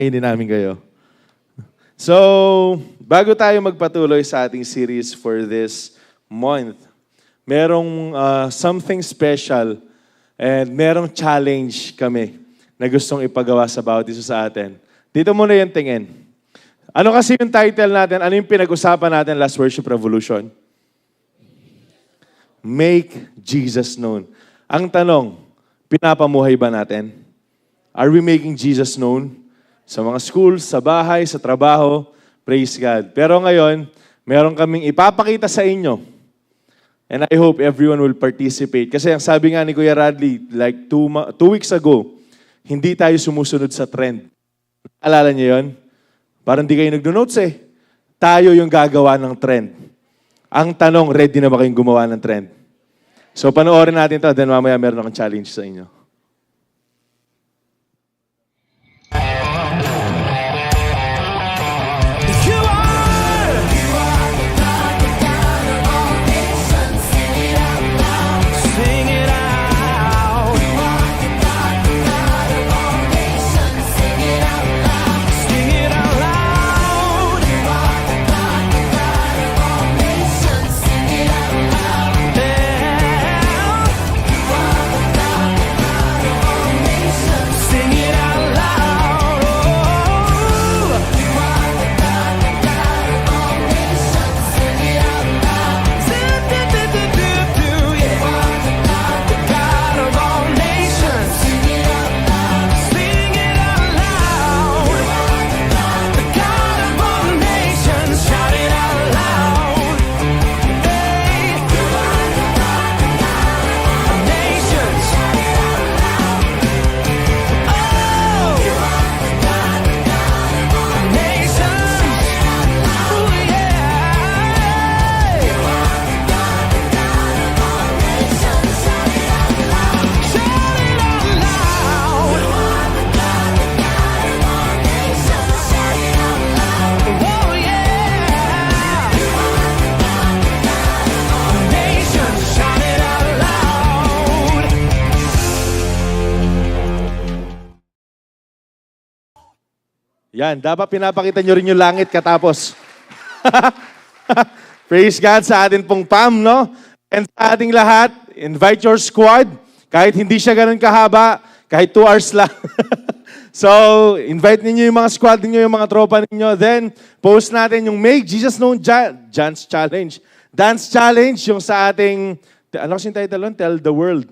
Kainin namin kayo. So, bago tayo magpatuloy sa ating series for this month, merong something special and merong challenge kami na gustong ipagawa sa bawat isa sa atin. Dito muna yung tingin. Ano kasi yung title natin? Ano yung pinag-usapan natin last Worship Revolution? Make Jesus known. Ang tanong, pinapamuhay ba natin? Are we making Jesus known? Sa mga schools, sa bahay, sa trabaho, praise God. Pero ngayon, meron kaming ipapakita sa inyo. And I hope everyone will participate. Kasi ang sabi nga ni Kuya Radley, like 2 weeks ago, hindi tayo sumusunod sa trend. Alala niyo yun? Parang di kayo nagdo-notes eh. Tayo yung gagawa ng trend. Ang tanong, ready na ba kayong gumawa ng trend? So panoorin natin ito, then mamaya meron akong challenge sa inyo. Yan, dapat pinapakita nyo rin yung langit katapos. Praise God sa atin pong PAM, no? And sa ating lahat, invite your squad. Kahit hindi siya ganun kahaba, kahit 2 hours lang. So, invite ninyo yung mga squad ninyo, yung mga tropa ninyo. Then, post natin yung Make Jesus Known Dance Challenge. Dance Challenge, yung sa ating, ano kasing title nun? Tell the World.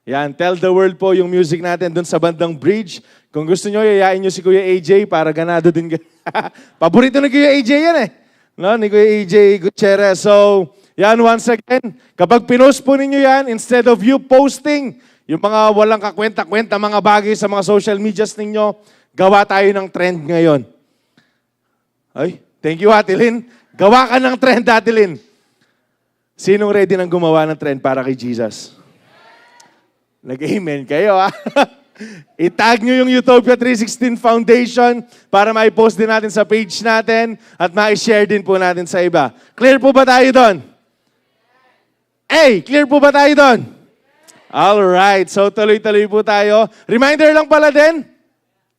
Yan, Tell the World po yung music natin dun sa bandang bridge. Kung gusto nyo, yayain nyo si Kuya AJ para ganado din. Paborito ni Kuya AJ yan eh. No, ni Kuya AJ Gutierrez. So, yan once again. Kapag pinost po ninyo yan, instead of you posting yung mga walang kakwenta-kwenta, mga bagay sa mga social medias ninyo, gawa tayo ng trend ngayon. Ay, thank you, Atilin. Gawa ka ng trend, Atilin. Sinong ready nang gumawa ng trend para kay Jesus? Nag-amen kayo, ha? I-tag nyo yung Utopia 316 Foundation para ma-post din natin sa page natin at ma-share din po natin sa iba. Clear po ba tayo doon? Hey, clear po ba tayo doon? Alright, so tuloy-tuloy po tayo. Reminder lang pala din,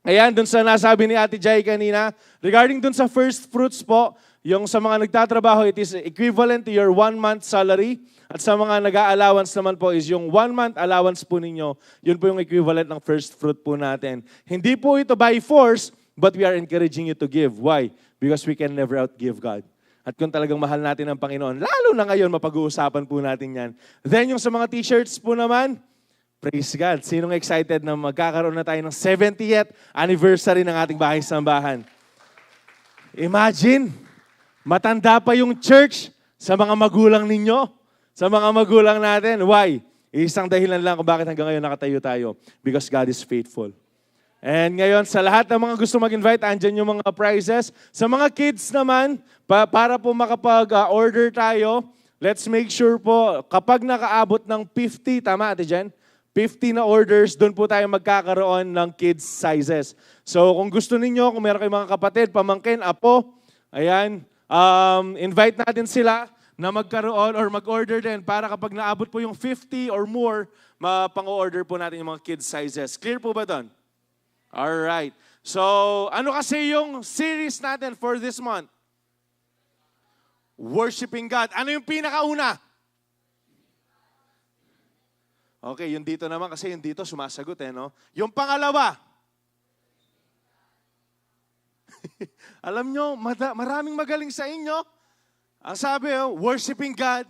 ayan, dun sa nasabi ni Ate Jai kanina, regarding dun sa first fruits po, yung sa mga nagtatrabaho, it is equivalent to your 1-month salary. At sa mga nag-a-allowance naman po is yung 1-month allowance po ninyo, yun po yung equivalent ng first fruit po natin. Hindi po ito by force, but we are encouraging you to give. Why? Because we can never outgive God. At kung talagang mahal natin ang Panginoon, lalo na ngayon, mapag-uusapan po natin yan. Then yung sa mga t-shirts po naman, praise God. Sinong excited na magkakaroon na tayo ng 70th anniversary ng ating bahay-sambahan? Imagine, matanda pa yung church sa mga magulang ninyo. Sa mga magulang natin. Why? Isang dahilan lang kung bakit hanggang ngayon nakatayo tayo. Because God is faithful. And ngayon, sa lahat ng mga gusto mag-invite, andyan yung mga prizes. Sa mga kids naman, para po makapag-order tayo, let's make sure po, kapag nakaabot ng 50, tama Ate Jen? 50 na orders, doon po tayo magkakaroon ng kids sizes. So kung gusto ninyo, kung meron kayong mga kapatid, pamangkin, apo, ayan, invite natin sila na magkaroon or mag-order din para kapag naabot po yung 50 or more, mapang-order po natin yung mga kids sizes. Clear po ba doon? Alright. So, ano kasi yung series natin for this month? Worshiping God. Ano yung pinakauna? Okay, yung dito naman kasi yung dito sumasagot no? Yung pangalawa. Alam nyo, maraming magaling sa inyo. Ang sabi, worshiping God.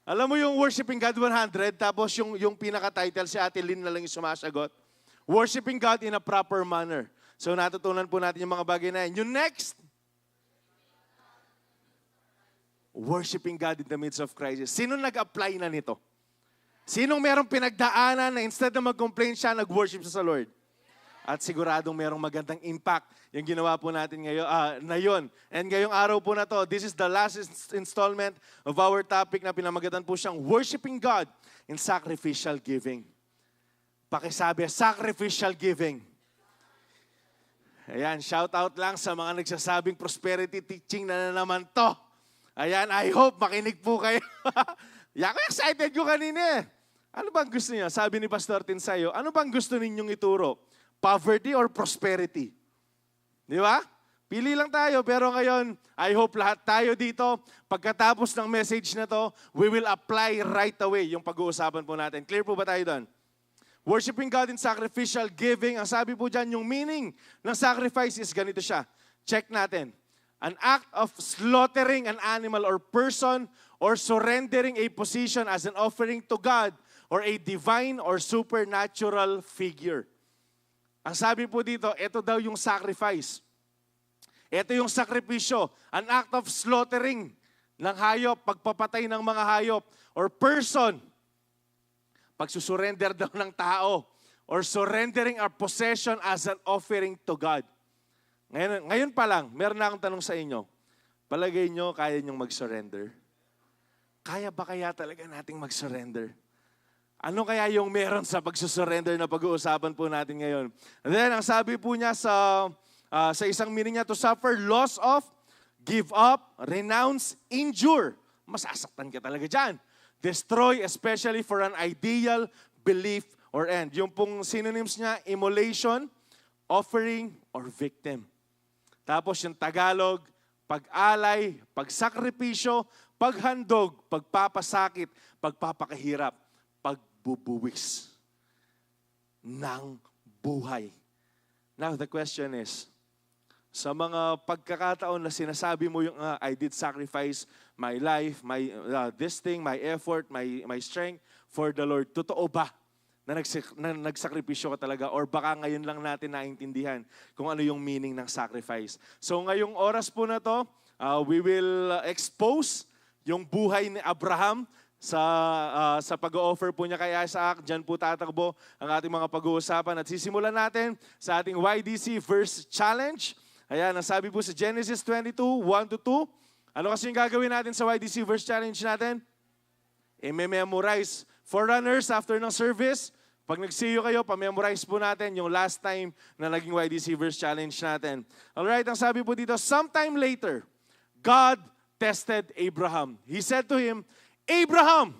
Alam mo yung Worshiping God 100, tapos yung pinaka-title, si Ate Lynn na lang yung sumasagot. Worshiping God in a proper manner. So natutunan po natin yung mga bagay na yan. Yung next, worshiping God in the midst of crisis. Sino nag-apply na nito? Sinong merong pinagdaanan na instead na mag-complain siya, nag-worship siya sa Lord? At siguradong merong magandang impact yung ginawa po natin ngayon, na yun. And ngayong araw po na to, this is the last installment of our topic na pinamagatan po siyang Worshiping God in Sacrificial Giving. Pakisabi, Sacrificial Giving. Ayan, shout out lang sa mga nagsasabing prosperity teaching na naman to. Ayan, I hope makinig po kayo. Ako excited ko kanina. Ano bang gusto niya? Sabi ni Pastor Tinsayo, ano bang gusto ninyong ituro? Poverty or prosperity? Di ba? Pili lang tayo, pero ngayon, I hope lahat tayo dito, pagkatapos ng message na to, we will apply right away yung pag-uusapan po natin. Clear po ba tayo doon? Worshiping God in sacrificial giving, ang sabi po dyan, yung meaning ng sacrifice is ganito siya. Check natin. An act of slaughtering an animal or person or surrendering a position as an offering to God or a divine or supernatural figure. Ang sabi po dito, ito daw yung sacrifice. Ito yung sakripisyo. An act of slaughtering ng hayop, pagpapatay ng mga hayop, or person, pagsusurrender daw ng tao, or surrendering our possession as an offering to God. Ngayon pa lang, meron na akong tanong sa inyo. Palagay nyo, kaya nyong mag-surrender? Kaya ba kaya talaga nating mag-surrender? Ano kaya yung meron sa pagsusurrender na pag-uusapan po natin ngayon? And then, ang sabi po niya sa isang meaning niya, to suffer loss of, give up, renounce, injure. Masasaktan ka talaga dyan. Destroy, especially for an ideal, belief, or end. Yung pong synonyms niya, immolation, offering, or victim. Tapos yung Tagalog, pag-alay, pagsakripisyo, paghandog, pagpapasakit, pagpapakahirap, pagbubuwis ng buhay. Now, the question is, sa mga pagkakataon na sinasabi mo yung, I did sacrifice my life, this thing, my effort, my strength for the Lord, totoo ba na nagsakripisyo ka talaga? Or baka ngayon lang natin naintindihan kung ano yung meaning ng sacrifice. So ngayong oras po na to, we will expose yung buhay ni Abraham sa pag-o-offer po niya kay Isaac. Diyan po tatakbo ang ating mga pag-uusapan. At sisimulan natin sa ating YDC Verse Challenge. Ayan, ang sabi po sa Genesis 22, 1-2. Ano kasi yung gagawin natin sa YDC Verse Challenge natin? I-memorize. Forerunners, after ng service, pag nag-see you kayo, pa-memorize po natin yung last time na naging YDC Verse Challenge natin. Alright, ang sabi po dito, sometime later, God tested Abraham. He said to him, Abraham,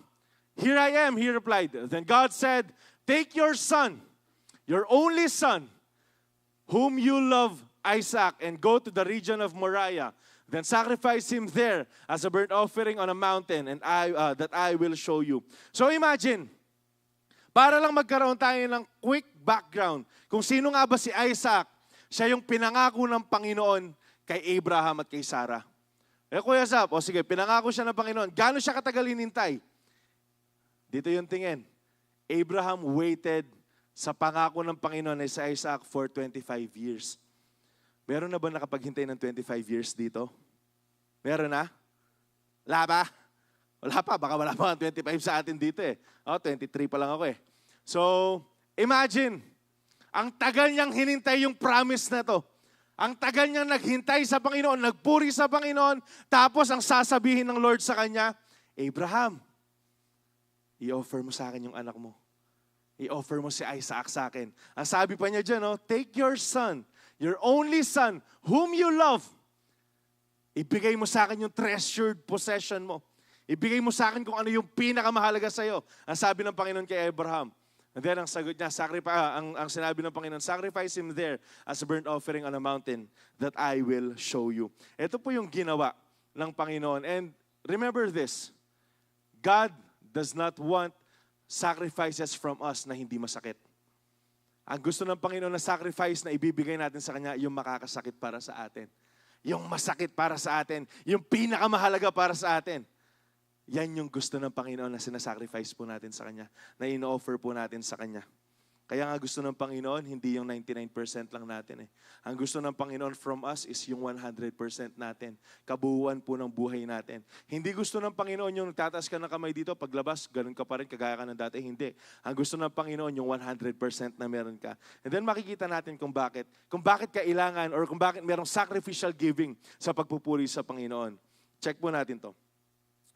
here I am, he replied. Then God said, take your son, your only son, whom you love, Isaac, and go to the region of Moriah. Then sacrifice him there as a burnt offering on a mountain, and that I will show you. So imagine, para lang magkaroon tayo ng quick background, kung sino nga ba si Isaac, siya yung pinangako ng Panginoon kay Abraham at kay Sarah. Kuya Zap, sige, pinangako siya ng Panginoon. Gaano siya katagal hinintay? Dito yung tingin. Abraham waited sa pangako ng Panginoon na sa Isaac for 25 years. Meron na ba nakapaghintay ng 25 years dito? Meron na? Wala ba? Wala pa, baka wala pa 25 sa atin dito 23 pa lang ako So, imagine, ang tagal niyang hinintay yung promise na to. Ang tagal niyang naghintay sa Panginoon, nagpuri sa Panginoon, tapos ang sasabihin ng Lord sa kanya, Abraham, i-offer mo sa akin yung anak mo. I-offer mo si Isaac sa akin. Ang sabi pa niya dyan, take your son, your only son, whom you love. Ibigay mo sa akin yung treasured possession mo. Ibigay mo sa akin kung ano yung pinakamahalaga sa'yo. Ang sabi ng Panginoon kay Abraham. And then ang sagot niya, ang sinabi ng Panginoon, sacrifice him there as a burnt offering on a mountain that I will show you. Ito po yung ginawa ng Panginoon. And remember this, God does not want sacrifices from us na hindi masakit. Ang gusto ng Panginoon na sacrifice na ibibigay natin sa Kanya, yung makakasakit para sa atin. Yung masakit para sa atin. Yung pinakamahalaga para sa atin. Yan yung gusto ng Panginoon na sinasacrifice po natin sa Kanya, na ino-offer po natin sa Kanya. Kaya nga gusto ng Panginoon, hindi yung 99% lang natin. Ang gusto ng Panginoon from us is yung 100% natin. Kabuuan po ng buhay natin. Hindi gusto ng Panginoon yung tataas ka ng kamay dito, paglabas, ganun ka pa rin, kagaya ka ng dati. Hindi. Ang gusto ng Panginoon yung 100% na meron ka. And then makikita natin kung bakit kailangan or kung bakit merong sacrificial giving sa pagpupuri sa Panginoon. Check po natin to.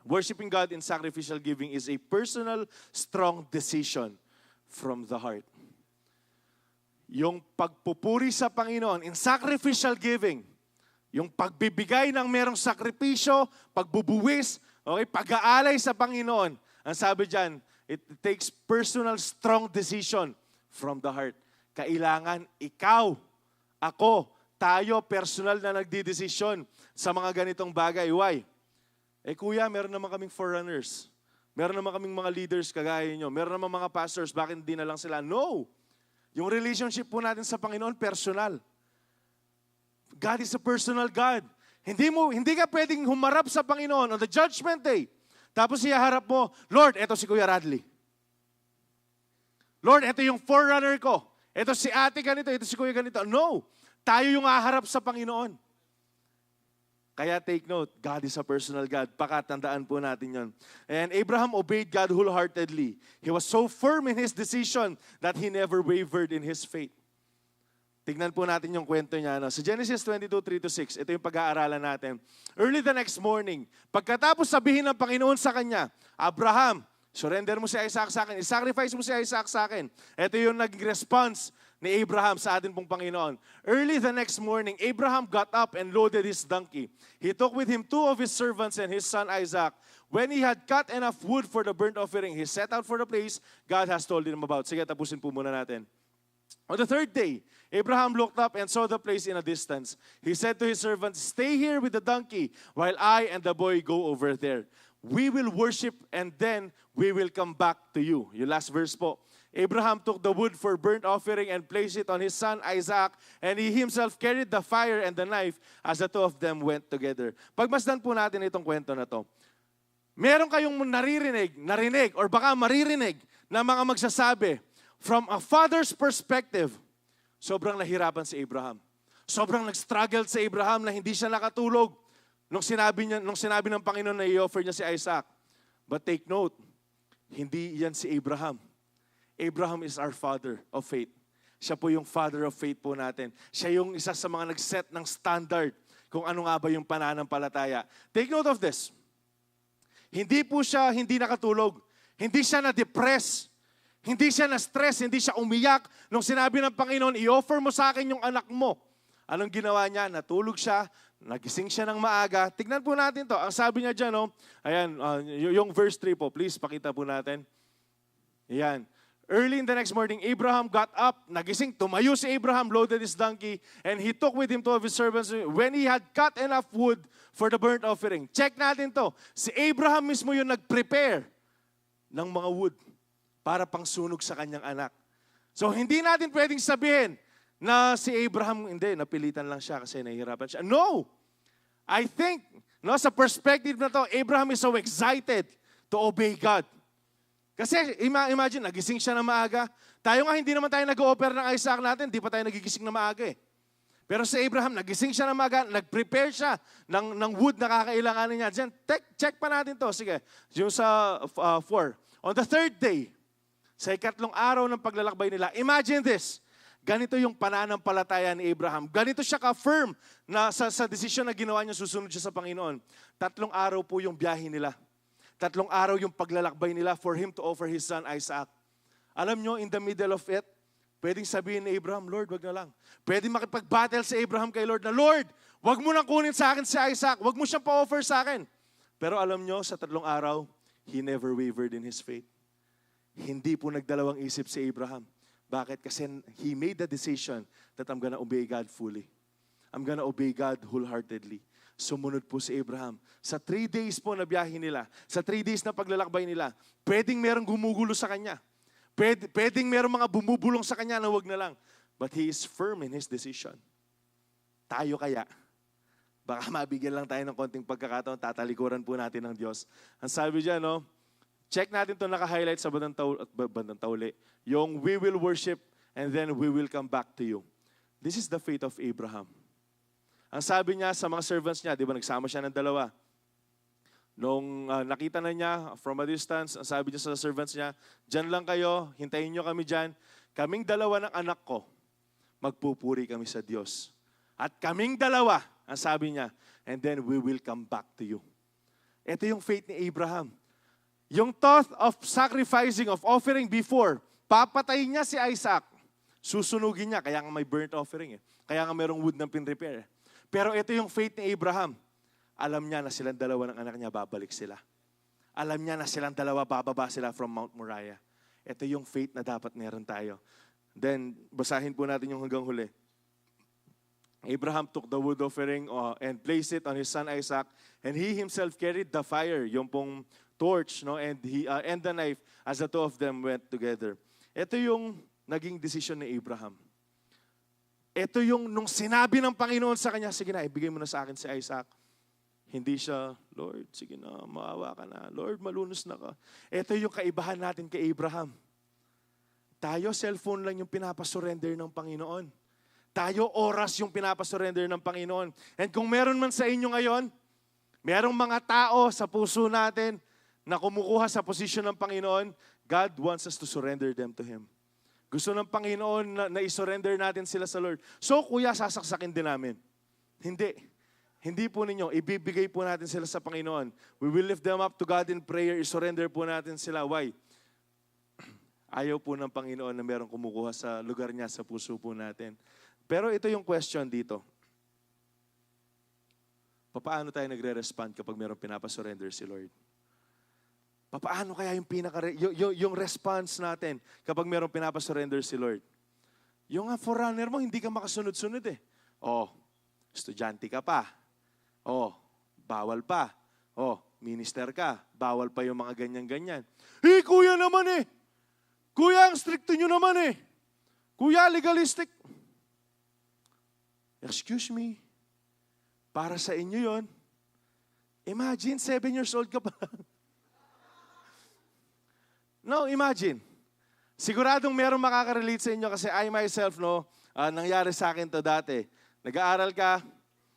Worshiping God in sacrificial giving is a personal, strong decision from the heart. Yung pagpupuri sa Panginoon in sacrificial giving, yung pagbibigay ng merong sakripisyo, pagbubuwis, okay, pag-aalay sa Panginoon. Ang sabi dyan, it takes personal, strong decision from the heart. Kailangan ikaw, ako, tayo, personal na nagdidesisyon sa mga ganitong bagay. Why? Kuya, meron naman kaming forerunners. Meron naman kaming mga leaders kagaya nyo. Meron naman mga pastors, bakit hindi na lang sila? No! Yung relationship po natin sa Panginoon, personal. God is a personal God. Hindi ka pwedeng humarap sa Panginoon on the judgment day. Tapos iyaharap mo, Lord, eto si Kuya Radley. Lord, eto yung forerunner ko. Eto si ate ganito, eto si Kuya ganito. No! Tayo yung aharap sa Panginoon. Kaya take note, God is a personal God. Pakatandaan po natin yon. And Abraham obeyed God wholeheartedly. He was so firm in his decision that he never wavered in his faith. Tignan po natin yung kwento niya. Sa Genesis 22:3-6, ito yung pag-aaralan natin. Early the next morning, pagkatapos sabihin ng Panginoon sa kanya, Abraham, surrender mo si Isaac sa akin, i-sacrifice mo si Isaac sa akin. Ito yung naging response ni Abraham sa atin pong Panginoon. Early the next morning, Abraham got up and loaded his donkey. He took with him 2 of his servants and his son Isaac. When he had cut enough wood for the burnt offering, he set out for the place God has told him about. Sige, tapusin po muna natin. On the third day, Abraham looked up and saw the place in a distance. He said to his servants, "Stay here with the donkey while I and the boy go over there. We will worship and then we will come back to you." Yung last verse po. Abraham took the wood for burnt offering and placed it on his son Isaac, and he himself carried the fire and the knife as the two of them went together. Pagmasdan po natin itong kwento na to. Meron kayong narinig, or baka maririnig na mga magsasabi, from a father's perspective, sobrang nahirapan si Abraham. Sobrang nag-struggle si Abraham na hindi siya nakatulog nung sinabi ng Panginoon na i-offer niya si Isaac. But take note, hindi yan si Abraham. Abraham is our father of faith. Siya po yung father of faith po natin. Siya yung isa sa mga nag-set ng standard kung ano nga ba yung pananampalataya. Take note of this. Hindi po siya hindi nakatulog. Hindi siya na-depress. Hindi siya na-stress. Hindi siya umiyak. Nung sinabi ng Panginoon, i-offer mo sa akin yung anak mo. Anong ginawa niya? Natulog siya. Nagising siya ng maaga. Tignan po natin to. Ang sabi niya dyan, ayan, yung verse 3 po. Please, pakita po natin. Ayan. Early in the next morning, Abraham got up, nagising, tumayo si Abraham, loaded his donkey, and he took with him 2 of his servants. When he had cut enough wood for the burnt offering. Check natin to. Si Abraham mismo yung nag-prepare ng mga wood para pangsunog sa kanyang anak. So, hindi natin pwedeng sabihin na si Abraham, hindi, napilitan lang siya kasi nahihirapan siya. No! I think, sa perspective na to, Abraham is so excited to obey God. Kasi imagine, nagising siya na maaga. Tayo nga, hindi naman tayo nag-o-offer ng Isaac natin, di pa tayo nagigising na maaga eh. Pero si Abraham, nagising siya na maaga, nag-prepare siya ng wood na kakailanganin niya. Diyan, check pa natin to. Sige, yung sa 4. On the third day, sa ikatlong araw ng paglalakbay nila, imagine this, ganito yung pananampalataya ni Abraham. Ganito siya ka-firm na sa desisyon na ginawa niya, susunod siya sa Panginoon. 3 araw po yung biyahe nila. 3 araw yung paglalakbay nila for him to offer his son Isaac. Alam nyo, in the middle of it, pwedeng sabihin ni Abraham, Lord, wag na lang. Pwedeng makipag-battle si Abraham kay Lord na, Lord, wag mo nang kunin sa akin si Isaac. Wag mo siyang pa-offer sa akin. Pero alam nyo, sa 3 araw, he never wavered in his faith. Hindi po nagdalawang isip si Abraham. Bakit? Kasi he made the decision that I'm gonna obey God fully. I'm gonna obey God wholeheartedly. Sumunod po si Abraham. Sa 3 days po na biyahe nila, sa 3 days na paglalakbay nila, pwedeng merong gumugulo sa kanya. Pwedeng merong mga bumubulong sa kanya na wag na lang. But he is firm in his decision. Tayo kaya, baka mabigyan lang tayo ng konting pagkakataon, tatalikuran po natin ng Diyos. Ang sabi dyan, no? Check natin ito naka-highlight sa bandang tauli. Yung we will worship and then we will come back to you. This is the faith of Abraham. Ang sabi niya sa mga servants niya, di ba nagsama siya ng dalawa. Nung nakita na niya from a distance, ang sabi niya sa servants niya, dyan lang kayo, hintayin niyo kami dyan. Kaming dalawa ng anak ko, magpupuri kami sa Diyos. At kaming dalawa, ang sabi niya, and then we will come back to you. Ito yung faith ni Abraham. Yung thought of sacrificing, of offering before, papatayin niya si Isaac. Susunugin niya, kaya nga may burnt offering. Kaya nga mayroong wood ng pin-repair. Pero ito yung faith ni Abraham. Alam niya na silang dalawa ng anak niya, babalik sila. Alam niya na silang dalawa, bababa sila from Mount Moriah. Ito yung faith na dapat meron tayo. Then, basahin po natin yung hanggang huli. Abraham took the wood offering and placed it on his son Isaac, and he himself carried the fire, yung pong torch, no, and the knife, as the two of them went together. Ito yung naging desisyon ni Abraham. Ito yung nung sinabi ng Panginoon sa kanya, sige na, ibigay mo na sa akin si Isaac. Hindi siya, Lord, sige na, maawa ka na. Lord, malunos na ka. Ito yung kaibahan natin kay Abraham. Tayo, cellphone lang yung pinapasurrender ng Panginoon. Tayo, oras yung pinapasurrender ng Panginoon. And kung meron man sa inyo ngayon, merong mga tao sa puso natin na kumukuha sa posisyon ng Panginoon, God wants us to surrender them to Him. Gusto ng Panginoon na isurrender natin sila sa Lord. So, kuya, sasaksakin din namin. Hindi. Hindi po ninyo. Ibibigay po natin sila sa Panginoon. We will lift them up to God in prayer. Isurrender po natin sila. Why? Ayaw po ng Panginoon na merong kumukuha sa lugar niya, sa puso po natin. Pero ito yung question dito. Paano tayo nagre-respond kapag merong pinapasurrender si Lord? Paano kaya yung response natin kapag merong pinapasurrender si Lord? Yung forerunner mo, hindi ka makasunod-sunod eh. Oh, estudyante ka pa. Oh, bawal pa. Oh, minister ka. Bawal pa yung mga ganyan-ganyan. Kuya naman eh. Kuya, ang stricto nyo naman eh. Kuya, legalistic. Excuse me. Para sa inyo yon. Imagine, 7 years old ka pa lang. No, imagine. Siguradong merong makaka-relate sa inyo kasi I myself, nangyari sa akin to dati. Nag-aaral ka,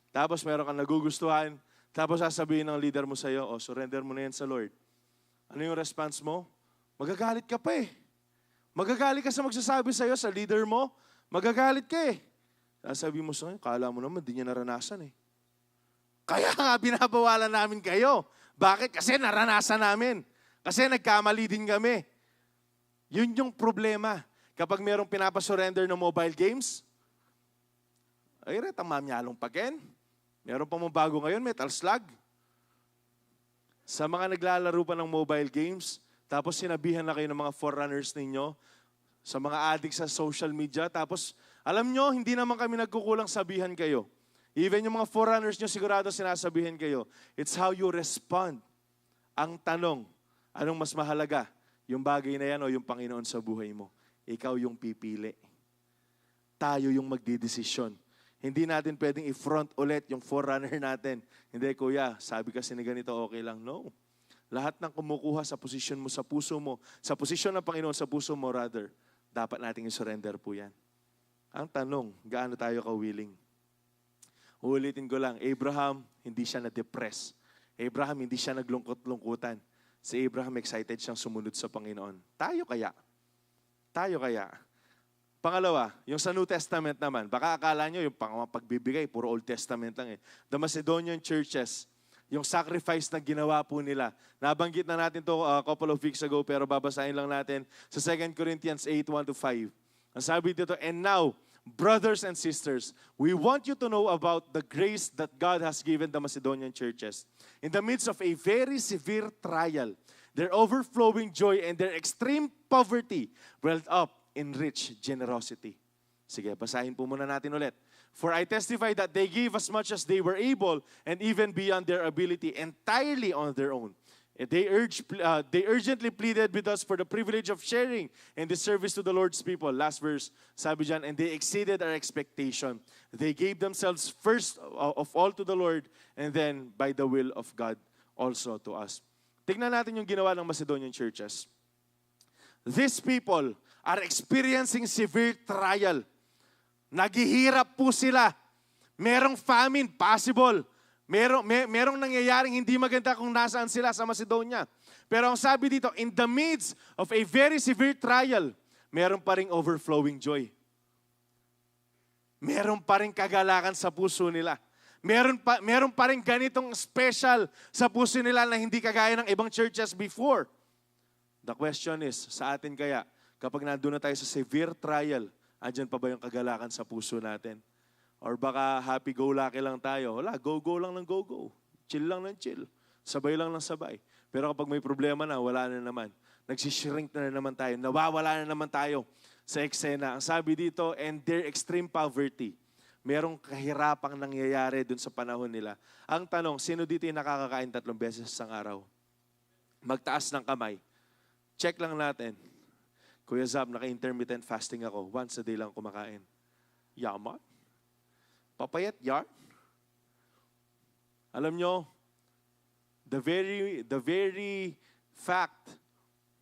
tapos meron kang nagugustuhan, tapos sasabihin ng leader mo sa'yo, surrender mo na yan sa Lord. Ano yung response mo? Magagalit ka pa eh. Magagalit ka sa magsasabi sa'yo, sa leader mo, magagalit ka eh. Sasabihin mo sa'yo, kala mo naman, di niya naranasan eh. Kaya nga binabawalan namin kayo. Bakit? Kasi naranasan namin. Kasi nagkamali din kami. Yun yung problema. Kapag merong pinapasurrender ng mobile games, ay retang mamyalong paken. Meron pa mong bago ngayon, Metal Slug. Sa mga naglalaro pa ng mobile games, tapos sinabihan na kayo ng mga forerunners ninyo, sa mga addict sa social media, tapos alam nyo, hindi naman kami nagkukulang sabihan kayo. Even yung mga forerunners nyo, sigurado sinasabihin kayo. It's how you respond. Ang tanong, anong mas mahalaga? Yung bagay na yan o yung Panginoon sa buhay mo? Ikaw yung pipili. Tayo yung magdidesisyon. Hindi natin pwedeng i-front ulit yung forerunner natin. Hindi, kuya, sabi kasi ni ganito, okay lang. No. Lahat ng kumukuha sa posisyon mo, sa puso mo, sa posisyon ng Panginoon sa puso mo, rather, dapat nating i-surrender po yan. Ang tanong, gaano tayo ka-willing? Uulitin ko lang, Abraham, hindi siya na-depress. Abraham, hindi siya naglungkot-lungkutan. Si Abraham, excited siyang sumunod sa Panginoon. Tayo kaya? Tayo kaya? Pangalawa, yung sa New Testament naman, baka akala nyo yung pagbibigay, puro Old Testament lang eh. The Macedonian churches, yung sacrifice na ginawa po nila. Nabanggit na natin to a couple of weeks ago, pero babasahin lang natin sa 2 Corinthians 8:1-5. Ang sabi dito, and now, brothers and sisters, we want you to know about the grace that God has given the Macedonian churches. In the midst of a very severe trial, their overflowing joy and their extreme poverty, welled up in rich generosity. Sige, basahin po muna natin ulit. For I testify that they gave as much as they were able and even beyond their ability, entirely on their own. They urgently pleaded with us for the privilege of sharing in the service to the Lord's people. Last verse, sabi dyan, and they exceeded our expectation. They gave themselves first of all to the Lord and then by the will of God also to us. Tignan natin yung ginawa ng Macedonian churches. These people are experiencing severe trial. Naghihirap po sila. Merong famine, possible. Merong nangyayaring hindi maganda kung nasaan sila sa Macedonia. Pero ang sabi dito, in the midst of a very severe trial, meron pa ring overflowing joy. Meron pa ring kagalakan sa puso nila. Meron pa ring ganitong special sa puso nila na hindi kagaya ng ibang churches before. The question is, sa atin kaya, kapag nandun na tayo sa severe trial, andyan pa ba yung kagalakan sa puso natin? Or baka happy-go-lucky lang tayo. Wala, go-go lang ng go-go. Chill lang ng chill. Sabay lang ng sabay. Pero kapag may problema na, wala na naman. Nagsishrink na naman tayo. Nawawala na naman tayo sa eksena. Ang sabi dito, and their extreme poverty. Merong kahirapang nangyayari dun sa panahon nila. Ang tanong, sino dito yung nakakakain 3 beses sa araw? Magtaas ng kamay. Check lang natin. Kuya Zab, naka-intermittent fasting ako. Once a day lang kumakain. Yaman. Papayat yarn. Alam nyo, the very fact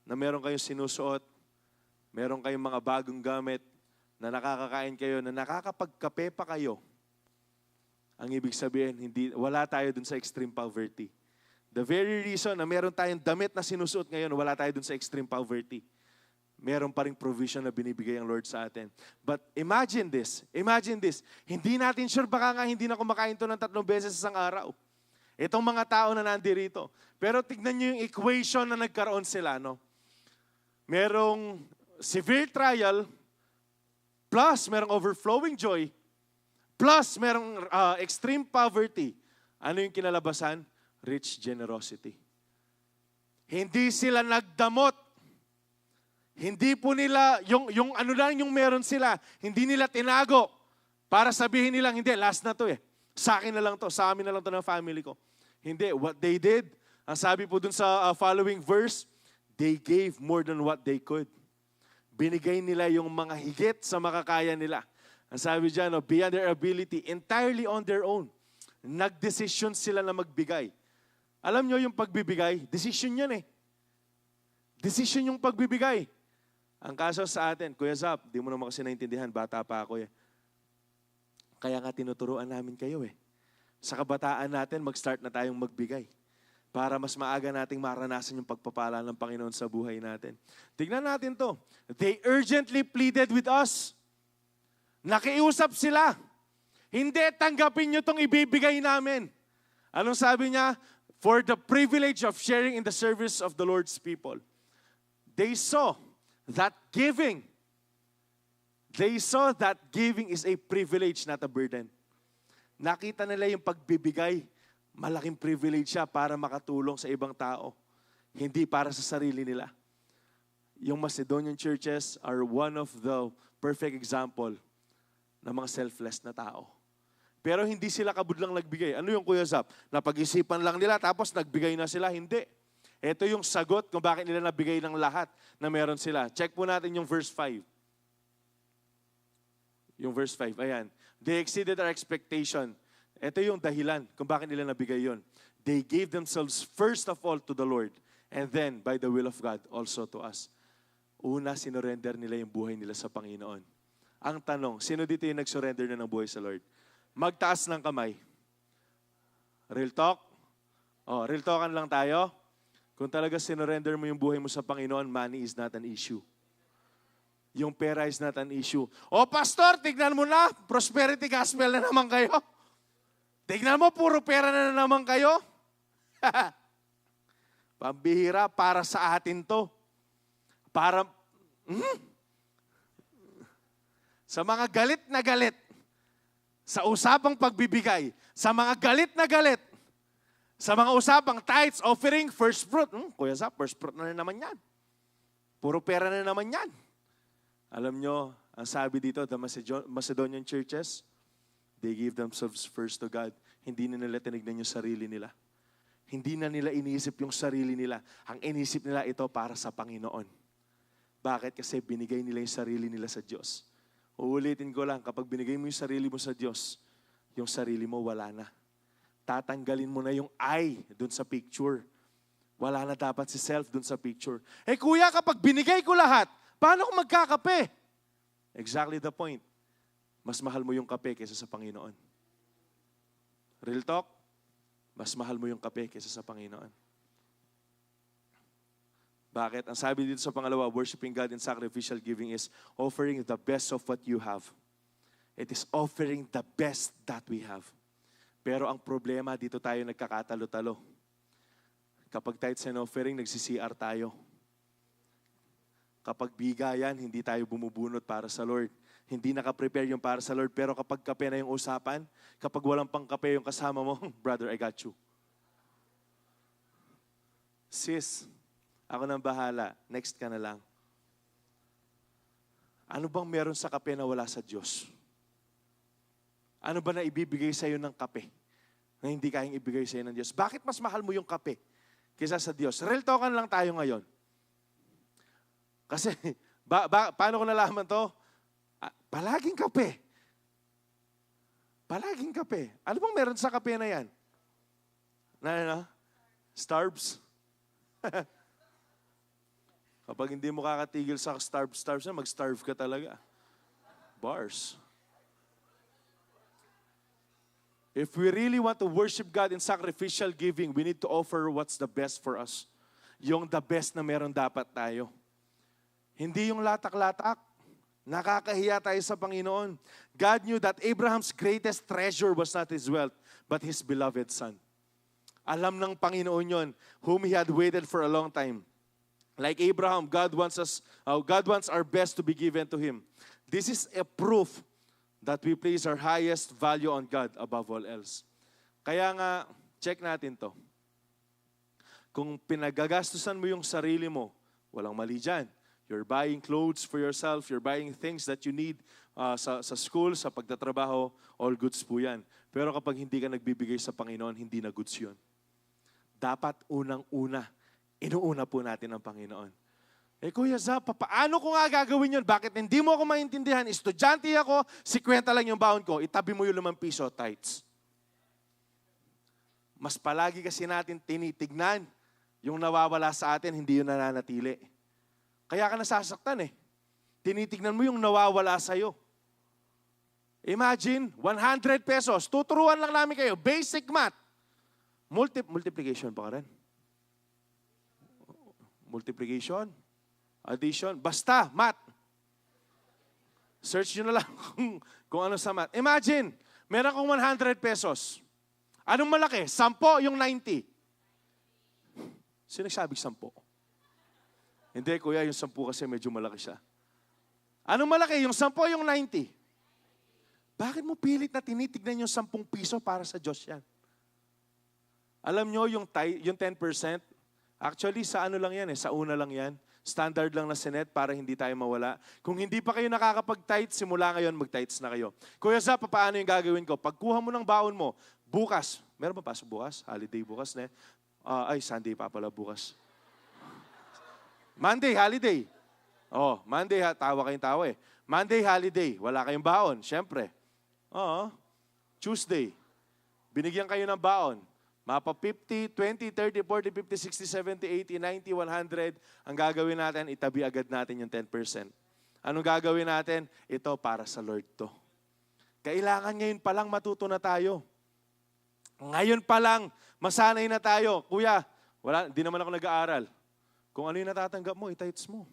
na meron kayong sinusuot, meron kayong mga bagong gamit, na nakakakain kayo, na nakakapagkape pa kayo, ang ibig sabihin, wala tayo dun sa extreme poverty. The very reason na meron tayong damit na sinusuot ngayon, wala tayo dun sa extreme poverty. Meron pa ring provision na binibigay ang Lord sa atin. But imagine this. Hindi natin sure, baka nga hindi na kumakain to ng 3 beses isang araw. Itong mga tao na nandirito. Pero tignan nyo yung equation na nagkaroon sila, no? Merong severe trial, plus merong overflowing joy, plus merong extreme poverty. Ano yung kinalabasan? Rich generosity. Hindi sila nagdamot. Hindi po nila, yung ano lang yung meron sila, hindi nila tinago para sabihin nilang, hindi, last na to eh. Sa akin na lang to, sa amin na lang to ng family ko. Hindi, what they did, ang sabi po dun sa following verse, they gave more than what they could. Binigay nila yung mga higit sa makakaya nila. Ang sabi dyan, beyond their ability, entirely on their own. Nagdesisyon sila na magbigay. Alam nyo yung pagbibigay, decision yan eh. Decision yung pagbibigay. Ang kaso sa atin, Kuya Zap, di mo naman kasi naintindihan, bata pa ako eh. Kaya nga tinuturuan namin kayo eh. Sa kabataan natin, mag-start na tayong magbigay. Para mas maaga nating maranasan yung pagpapala ng Panginoon sa buhay natin. Tignan natin to. They urgently pleaded with us. Nakiusap sila. Hindi, tanggapin nyo itong ibibigay namin. Anong sabi niya? For the privilege of sharing in the service of the Lord's people. They saw that giving is a privilege, not a burden. Nakita nila yung pagbibigay, malaking privilege siya para makatulong sa ibang tao. Hindi para sa sarili nila. Yung Macedonian churches are one of the perfect example ng mga selfless na tao. Pero hindi sila kabudlang nagbigay. Ano yung Kuya Zap? Napag-isipan lang nila tapos nagbigay na sila? Hindi. Ito yung sagot kung bakit nila nabigay ng lahat na meron sila. Check po natin yung verse 5. Yung verse 5, ayan. They exceeded our expectation. Ito yung dahilan kung bakit nila nabigay yon. They gave themselves first of all to the Lord and then by the will of God also to us. Una, sinurrender nila yung buhay nila sa Panginoon. Ang tanong, sino dito yung nag-surrender na ng buhay sa Lord? Magtaas ng kamay. Real talk? Real talkan lang tayo. Kung talaga sinurrender mo yung buhay mo sa Panginoon, money is not an issue. Yung pera is not an issue. Pastor, tignan mo na, prosperity gospel na naman kayo. Tignan mo, puro pera na naman kayo. Pambihira, para sa atin to. Para, sa mga galit na galit, sa usapang pagbibigay, sa mga galit na galit, sa mga usapang tithes, offering, first fruit. Kuya Zap, first fruit na naman yan. Puro pera na naman yan. Alam nyo, ang sabi dito, the Macedonian churches, they give themselves first to God. Hindi na nila tinignan yung sarili nila. Hindi na nila iniisip yung sarili nila. Ang inisip nila ito para sa Panginoon. Bakit? Kasi binigay nila yung sarili nila sa Diyos. Uulitin ko lang, kapag binigay mo yung sarili mo sa Diyos, yung sarili mo wala na. Tatanggalin mo na yung I dun sa picture. Wala na dapat si self dun sa picture. Kuya, kapag binigay ko lahat, paano kung magkakape? Exactly the point. Mas mahal mo yung kape kaysa sa Panginoon. Real talk, mas mahal mo yung kape kaysa sa Panginoon. Bakit? Ang sabi dito sa pangalawa, worshiping God in sacrificial giving is offering the best of what you have. It is offering the best that we have. Pero ang problema, dito tayo nagkakatalo-talo. Kapag tithes and offering, nagsi-CR tayo. Kapag bigayan, hindi tayo bumubunot para sa Lord. Hindi nakaprepare yung para sa Lord. Pero kapag kape na yung usapan, kapag walang pang kape yung kasama mo, brother, I got you. Sis, ako nang bahala. Next ka na lang. Ano bang meron sa kape na wala sa Diyos? Ano ba na ibibigay sa iyo ng kape na hindi kayang ibigay sa iyo ng Diyos? Bakit mas mahal mo yung kape kaysa sa Diyos? Real talkan lang tayo ngayon. Kasi, paano ko nalaman to? Palaging kape. Palaging kape. Ano bang meron sa kape na yan? Starves? Kapag hindi mo kakatigil sa starves na, mag-starve ka talaga. Bars. If we really want to worship God in sacrificial giving, we need to offer what's the best for us. Yung the best na meron dapat tayo. Hindi yung latak-latak. Nakakahiya tayo sa Panginoon. God knew that Abraham's greatest treasure was not his wealth, but his beloved son. Alam ng Panginoon yon, whom he had waited for a long time. Like Abraham, God wants our best to be given to him. This is a proof that we place our highest value on God above all else. Kaya nga, check natin to. Kung pinagagastusan mo yung sarili mo, walang mali dyan. You're buying clothes for yourself, you're buying things that you need sa school, sa pagtatrabaho, all goods po yan. Pero kapag hindi ka nagbibigay sa Panginoon, hindi na goods yun. Dapat unang-una, inuuna po natin ang Panginoon. Kuya Zap, paano ko nga gagawin yun? Bakit hindi mo ako maintindihan? Estudyante ako, 50 lang yung baon ko, itabi mo yung 5 piso, tithes. Mas palagi kasi natin tinitignan yung nawawala sa atin, hindi yung nananatili. Kaya ka nasasaktan eh. Tinitignan mo yung nawawala sa'yo. Imagine, 100 pesos. Tuturuan lang namin kayo. Basic math. Multiplication pa ka rin. Multiplication. Addition. Basta, math. Search nyo na lang kung ano sa math. Imagine, meron kong 100 pesos. Anong malaki? 10, yung 90. Sino nagsabi 10? Hindi, kuya, yung 10 kasi medyo malaki siya. Anong malaki? Yung 10, yung 90. Bakit mo pilit na tinitignan yung 10 piso para sa Diyos yan? Alam nyo, yung 10%, actually, sa ano lang yan sa una lang yan. Standard lang na sinet para hindi tayo mawala. Kung hindi pa kayo nakakapag-tithe, simula ngayon, mag-tithes na kayo. Kuya Zap, paano yung gagawin ko? Pagkuha mo ng baon mo, bukas, meron ba pasok bukas? Holiday bukas na Sunday pa pala bukas. Monday, holiday. Monday, tawa kayong tawa eh. Monday, holiday. Wala kayong baon, syempre. Tuesday, binigyan kayo ng baon. Mapa 50, 20, 30, 40, 50, 60, 70, 80, 90, 100. Ang gagawin natin, itabi agad natin yung 10%. Anong gagawin natin? Ito para sa Lord to. Kailangan ngayon pa lang matuto na tayo. Ngayon pa lang, masanay na tayo. Kuya, di naman ako nag-aaral. Kung ano yung natatanggap mo, itithes mo.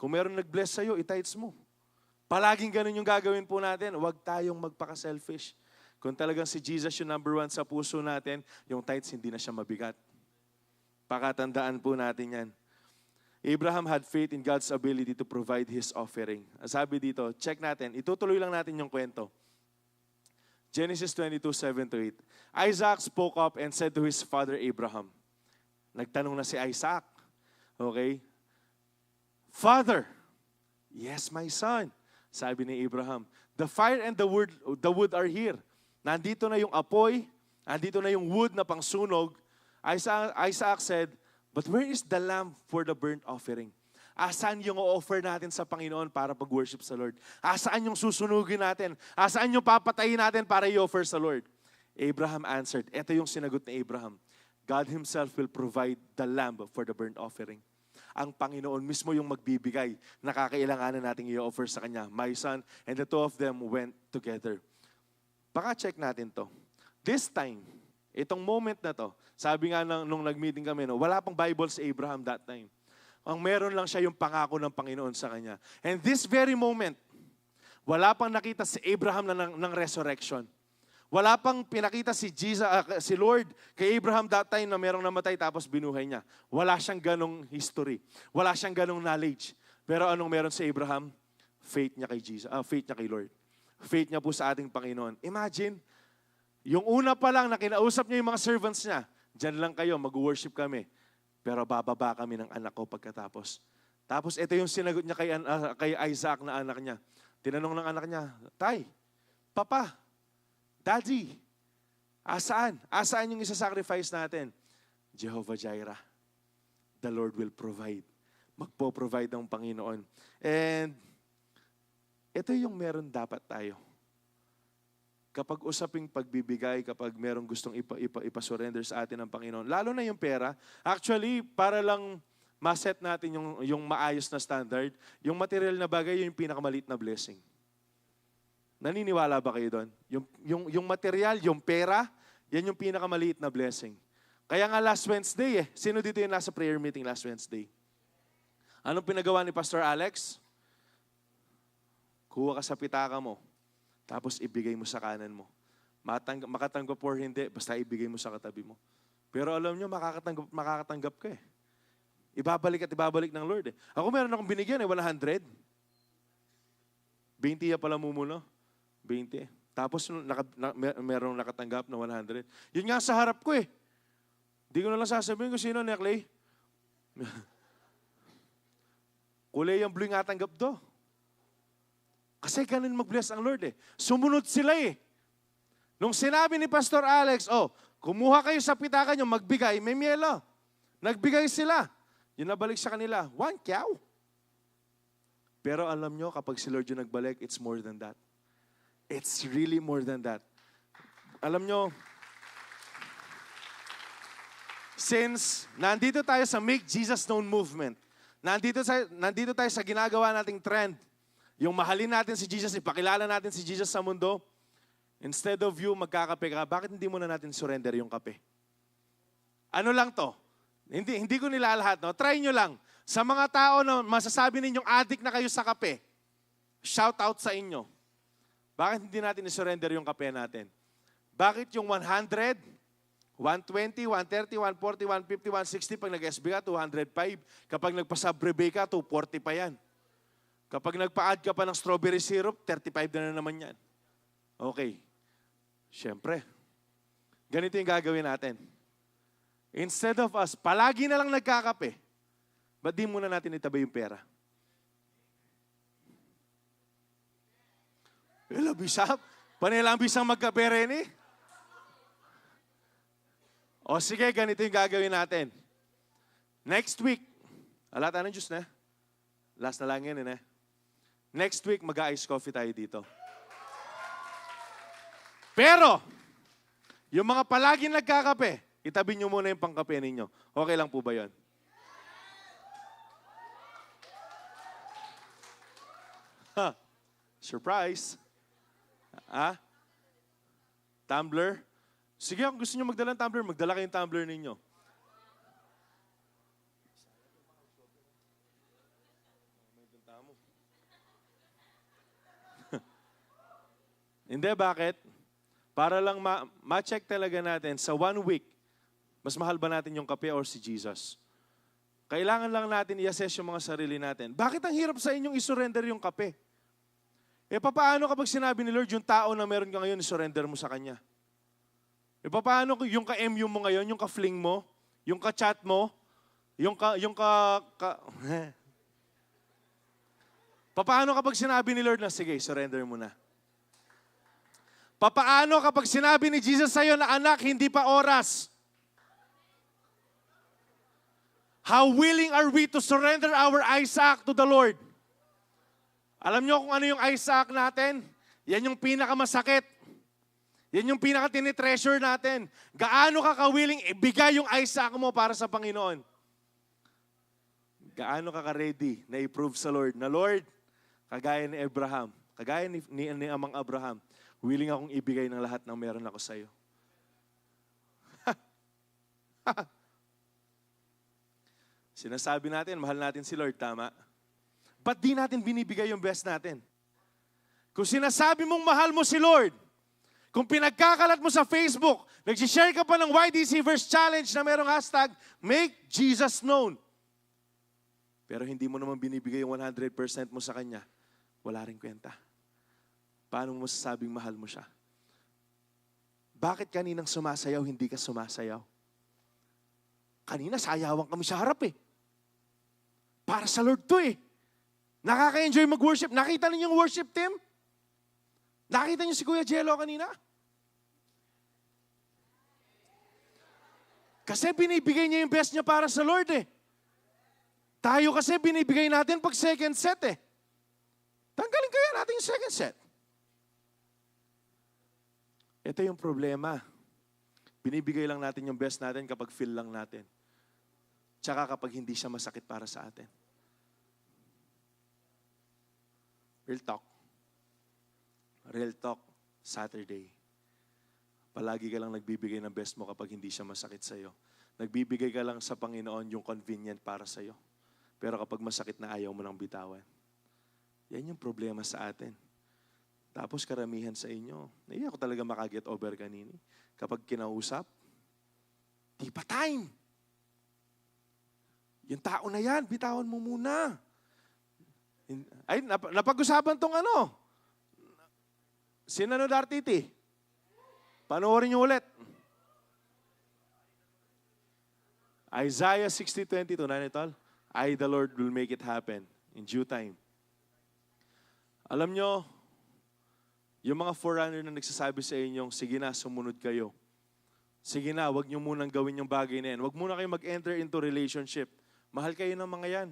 Kung meron nag-bless sa'yo, itithes mo. Palaging ganun yung gagawin po natin. Huwag tayong magpaka-selfish. Kung talagang si Jesus yung number 1 sa puso natin, yung tithes hindi na siya mabigat. Pakatandaan po natin yan. Abraham had faith in God's ability to provide his offering. Sabi dito, check natin. Itutuloy lang natin yung kwento. Genesis 22:7-8. Isaac spoke up and said to his father Abraham. Nagtanong na si Isaac. Okay? Father, yes, my son. Sabi ni Abraham, the fire and the wood are here. Nandito na yung apoy, nandito na yung wood na pangsunog. Isaac said, but where is the lamb for the burnt offering? Asaan yung o-offer natin sa Panginoon para pag-worship sa Lord? Asaan yung susunugin natin? Asaan yung papatayin natin para i-offer sa Lord? Abraham answered, ito yung sinagot ni Abraham, God Himself will provide the lamb for the burnt offering. Ang Panginoon mismo yung magbibigay na kakailanganan nating i-offer sa Kanya. My son, and the two of them went together. Baka check natin to. This time, itong moment na to, sabi nga nung nag-meeting kami, no, wala pang Bible si Abraham that time. Ang meron lang siya yung pangako ng Panginoon sa kanya. And this very moment, wala pang nakita si Abraham ng resurrection. Wala pang pinakita si Lord kay Abraham that time na merong namatay tapos binuhay niya. Wala siyang ganong history. Wala siyang ganong knowledge. Pero anong meron si Abraham? Faith niya kay faith niya kay Lord. Faith niya po sa ating Panginoon. Imagine, yung una pa lang na kinausap niya yung mga servants niya, dyan lang kayo, mag-worship kami. Pero bababa kami ng anak ko pagkatapos. Tapos ito yung sinagot niya kay Isaac na anak niya. Tinanong ng anak niya, Tay, Papa, Daddy, asaan? Asaan yung isa-sacrifice natin? Jehovah Jireh, the Lord will provide. Magpo-provide ng Panginoon. And ito yung meron dapat tayo. Kapag usaping pagbibigay, kapag merong gustong ipasurrender sa atin ng Panginoon, lalo na yung pera, actually, para lang maset natin yung maayos na standard, yung material na bagay, yung pinakamaliit na blessing. Naniniwala ba kayo doon? Yung material, yung pera, yan yung pinakamaliit na blessing. Kaya nga last Wednesday sino dito yung nasa prayer meeting last Wednesday? Anong pinagawa ni Pastor Alex? Kuha ka sa pitaka mo, tapos ibigay mo sa kanan mo. Makatanggap or hindi, basta ibigay mo sa katabi mo. Pero alam nyo, makakatanggap ka Ibabalik at ibabalik ng Lord Ako meron akong binigyan 100. 20 pala mo muna. 20. Tapos merong nakatanggap na 100. Yun nga sa harap ko Hindi ko na lang sasabihin kung sino, Neckley. Kulay yung blue nga tanggap do. Kasi ganun mag-bless ang Lord Sumunod sila Nung sinabi ni Pastor Alex, kumuha kayo sa pitaka nyo, magbigay, may miyelo. Nagbigay sila. Yun nabalik sa kanila, 1 cow. Pero alam nyo, kapag si Lord yung nagbalik, it's more than that. It's really more than that. Alam nyo, since nandito tayo sa Make Jesus Known movement, nandito tayo sa ginagawa nating trend, yung mahalin natin si Jesus, ipakilala natin si Jesus sa mundo, instead of you magkakape ka, bakit hindi mo na natin surrender yung kape? Ano lang to? Hindi ko nilalahat, no? Try nyo lang. Sa mga tao na masasabi ninyong addict na kayo sa kape, shout out sa inyo. Bakit hindi natin i-surrender yung kape natin? Bakit yung 100, 120, 130, 140, 150, 160, pag nag-SB ka, 205. Kapag nagpa-sabrebe ka, 240 pa yan. Kapag nagpa-add ka pa ng strawberry syrup, 35 na naman yan. Okay. Siyempre, ganito yung gagawin natin. Instead of us, palagi na lang nagkakape, ba't di muna natin itabay yung pera? Hello, Bishop. Panilang bisang magkape rin O sige, ganito yung gagawin natin. Next week, alata ng juice na. Last na lang yan Next week, mag-ice coffee tayo dito. Pero, yung mga palaging nagkakape, itabi nyo muna yung pangkape ninyo. Okay lang po ba yun? Surprise! Tumbler? Sige, kung gusto nyo magdala ng tumbler, magdala kayong tumbler ninyo. Hindi, bakit? Para lang ma-check talaga natin sa 1 week, mas mahal ba natin yung kape or si Jesus? Kailangan lang natin i-assess yung mga sarili natin. Bakit ang hirap sa inyong isurrender yung kape? Paano kapag sinabi ni Lord, yung tao na meron ka ngayon, isurrender mo sa Kanya? Paano yung ka-MU mo ngayon, yung ka-fling mo, yung ka-chat mo, yung Paano kapag sinabi ni Lord na, sige, surrender mo na? Paano kapag sinabi ni Jesus sa'yo na, anak, hindi pa oras? How willing are we to surrender our Isaac to the Lord? Alam nyo kung ano yung Isaac natin? Yan yung pinakamasakit. Yan yung pinaka-tinitreasure natin. Gaano ka ka-willing ibigay yung Isaac mo para sa Panginoon? Gaano ka ka-ready na i-prove sa Lord na, Lord, kagaya ni Abraham, kagaya ni Amang Abraham, willing akong ibigay ng lahat ng meron ako sa'yo. Sinasabi natin, mahal natin si Lord, tama? Ba't di natin binibigay yung best natin? Kung sinasabi mong mahal mo si Lord, kung pinagkakalat mo sa Facebook, nagsishare ka pa ng YDC Verse Challenge na merong hashtag, Make Jesus Known. Pero hindi mo naman binibigay yung 100% mo sa Kanya, wala rin kwenta. Paano mo masasabing mahal mo siya? Bakit kaninang sumasayaw, hindi ka sumasayaw? Kanina, sayawan kami sa harap eh. Para sa Lord to eh. Nakaka-enjoy mag-worship. Nakita niyo yung worship team? Nakita niyo si Kuya Jello kanina? Kasi binibigay niya yung best niya para sa Lord eh. Tayo kasi binibigay natin pag second set eh. Tanggalin kaya natin yung second set. Ito yung problema. Binibigay lang natin yung best natin kapag feel lang natin. Tsaka kapag hindi siya masakit para sa atin. Real talk. Real talk, Saturday. Palagi ka lang nagbibigay ng best mo kapag hindi siya masakit sa'yo. Nagbibigay ka lang sa Panginoon yung convenient para sa'yo. Pero kapag masakit na ayaw mo nang bitawan. Yan yung problema sa atin. Tapos karamihan sa inyo, naiya ko talaga makaget over kanini. Kapag kinausap, di pa time. Yung tao na yan, bitawan mo muna. Ay, napag-usapan tong ano. Sinano Dartiti? Panoorin niyo ulit. Isaiah 60:22, nanitol. I, the Lord, will make it happen in due time. Alam nyo, yung mga forerunner na nagsasabi sa inyong, sige na, sumunod kayo. Sige na, wag nyo munang gawin yung bagay na yan. Wag muna kayo mag-enter into relationship. Mahal kayo ng mga yan.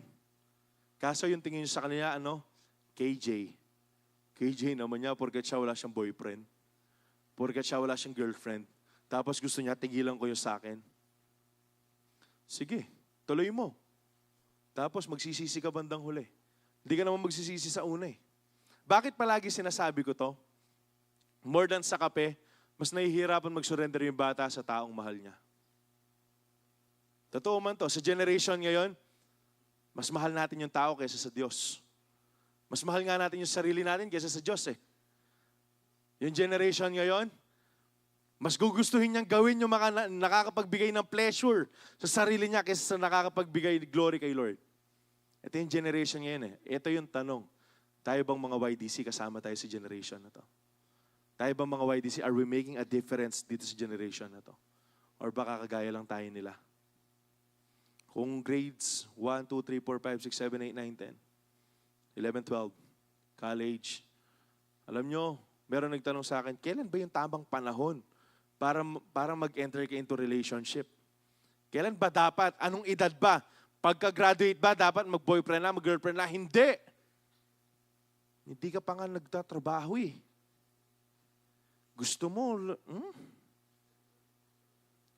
Kaso yung tingin nyo sa kanila, ano? KJ. KJ naman niya, porket siya wala siyang boyfriend. Porket siya wala siyang girlfriend. Tapos gusto niya, tigilan ko yung sa akin. Sige, tuloy mo. Tapos magsisisi ka bandang huli. Hindi ka naman magsisisi sa una eh. Bakit palagi sinasabi ko to? More than sa kape, mas nahihirapan mag-surrender yung bata sa taong mahal niya. Totoo man to. Sa generation ngayon, mas mahal natin yung tao kaysa sa Diyos. Mas mahal nga natin yung sarili natin kaysa sa Diyos eh. Yung generation ngayon, mas gugustuhin niyang gawin yung nakakapagbigay ng pleasure sa sarili niya kaysa sa nakakapagbigay glory kay Lord. Ito yung generation ngayon eh. Ito yung tanong. Tayo bang mga YDC kasama tayo sa generation na to? Tayo bang mga YDC, are we making a difference dito sa generation na to? Or baka kagaya lang tayo nila? Kung grades 1, 2, 3, 4, 5, 6, 7, 8, 9, 10, 11, 12, college, alam nyo, meron nagtanong sa akin, kailan ba yung tamang panahon para mag-enter ka into relationship? Kailan ba dapat? Anong edad ba? Pagka-graduate ba, dapat mag-boyfriend na, mag-girlfriend na? Hindi. Hindi ka pa nga nagtatrabaho eh. Gusto mo,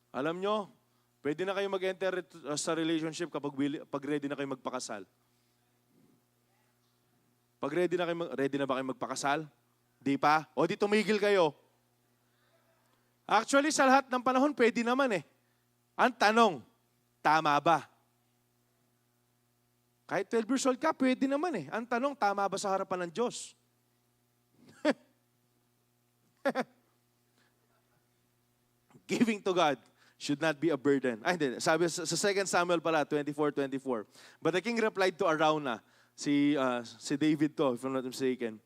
Alam nyo, pwede na kayo mag-enter sa relationship pag ready na kayo magpakasal. Pag ready na ba kayo magpakasal? Di pa? O di tumigil kayo. Actually, sa lahat ng panahon, pwede naman eh. Ang tanong, tama ba? Kahit 12 years old ka, pwede naman eh. Ang tanong, tama ba sa harapan ng Diyos? Giving to God should not be a burden. Ay, hindi. Sabi sa 2 Samuel pala, 24:24. But the king replied to Araunah, si David to, if I'm not mistaken,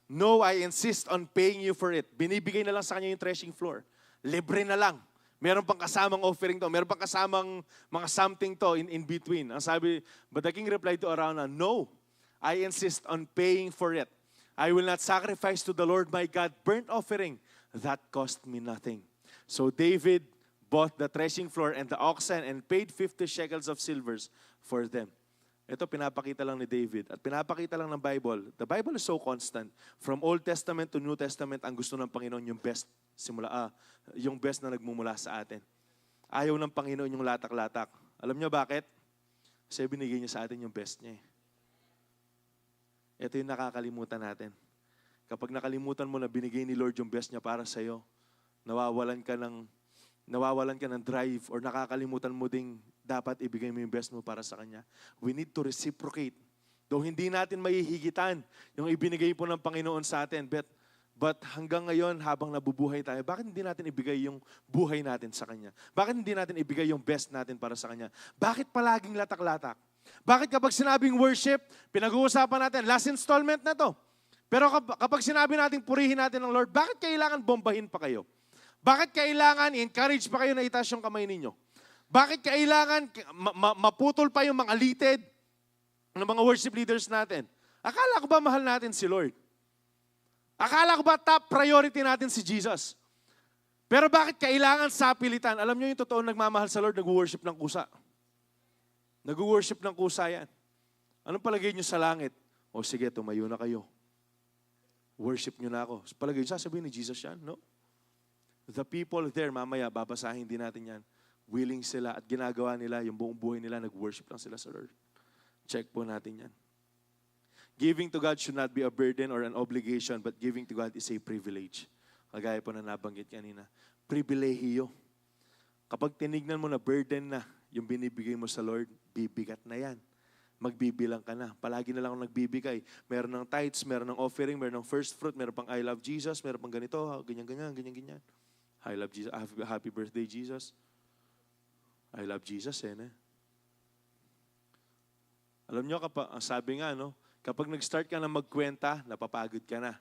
no, I insist on paying you for it. Binibigay na lang sa kanya yung threshing floor. Libre na lang. Meron pang kasamang offering to. Meron pang kasamang mga something to in between. Ang sabi, but the king replied to Araunah, no, I insist on paying for it. I will not sacrifice to the Lord my God burnt offering. That cost me nothing. So David bought the threshing floor and the oxen and paid 50 shekels of silvers for them. Ito pinapakita lang ni David at pinapakita lang ng Bible. The Bible is so constant. From Old Testament to New Testament, ang gusto ng Panginoon yung best yung best na nagmumula sa atin. Ayaw ng Panginoon yung latak-latak. Alam niyo bakit? Kasi binigay niya sa atin yung best niya. Ito yung nakakalimutan natin. Kapag nakalimutan mo na binigay ni Lord yung best niya para sa'yo, nawawalan ka ng drive or nakakalimutan mo ding dapat ibigay mo yung best mo para sa Kanya. We need to reciprocate. Though hindi natin mahihigitan yung ibinigay po ng Panginoon sa atin, but hanggang ngayon, habang nabubuhay tayo, bakit hindi natin ibigay yung buhay natin sa Kanya? Bakit hindi natin ibigay yung best natin para sa Kanya? Bakit palaging latak-latak? Bakit kapag sinabing worship, pinag-uusapan natin, last installment na to. Pero kapag sinabi natin purihin natin ng Lord, bakit kailangan bombahin pa kayo? Bakit kailangan encourage pa kayo na itaas yung kamay ninyo? Bakit kailangan maputol pa yung mga litid ng mga worship leaders natin? Akala ko ba mahal natin si Lord? Akala ko ba top priority natin si Jesus? Pero bakit kailangan sapilitan? Alam niyo yung totoo nagmamahal sa Lord, nag-worship ng kusa. Nag-worship ng kusa yan. Anong palagay niyo sa langit? O sige, tumayo na kayo. Worship niyo na ako. Palagay niyo, sasabihin ni Jesus yan? No? The people there, mamaya, babasahin din natin yan. Willing sila at ginagawa nila, yung buong buhay nila, nag-worship lang sila sa Lord. Check po natin yan. Giving to God should not be a burden or an obligation, but giving to God is a privilege. Kagaya po na nabanggit kanina. Pribilehiyo. Kapag tinignan mo na burden na yung binibigay mo sa Lord, bibigat na yan. Magbibilang ka na. Palagi na lang ako nagbibigay. Meron ng tithes, meron ng offering, meron ng first fruit, meron pang I love Jesus, meron pang ganito, ganyan. I love Jesus. Happy birthday, Jesus. I love Jesus, Alam nyo, sabi nga, kapag nag-start ka na magkwenta, napapagod ka na.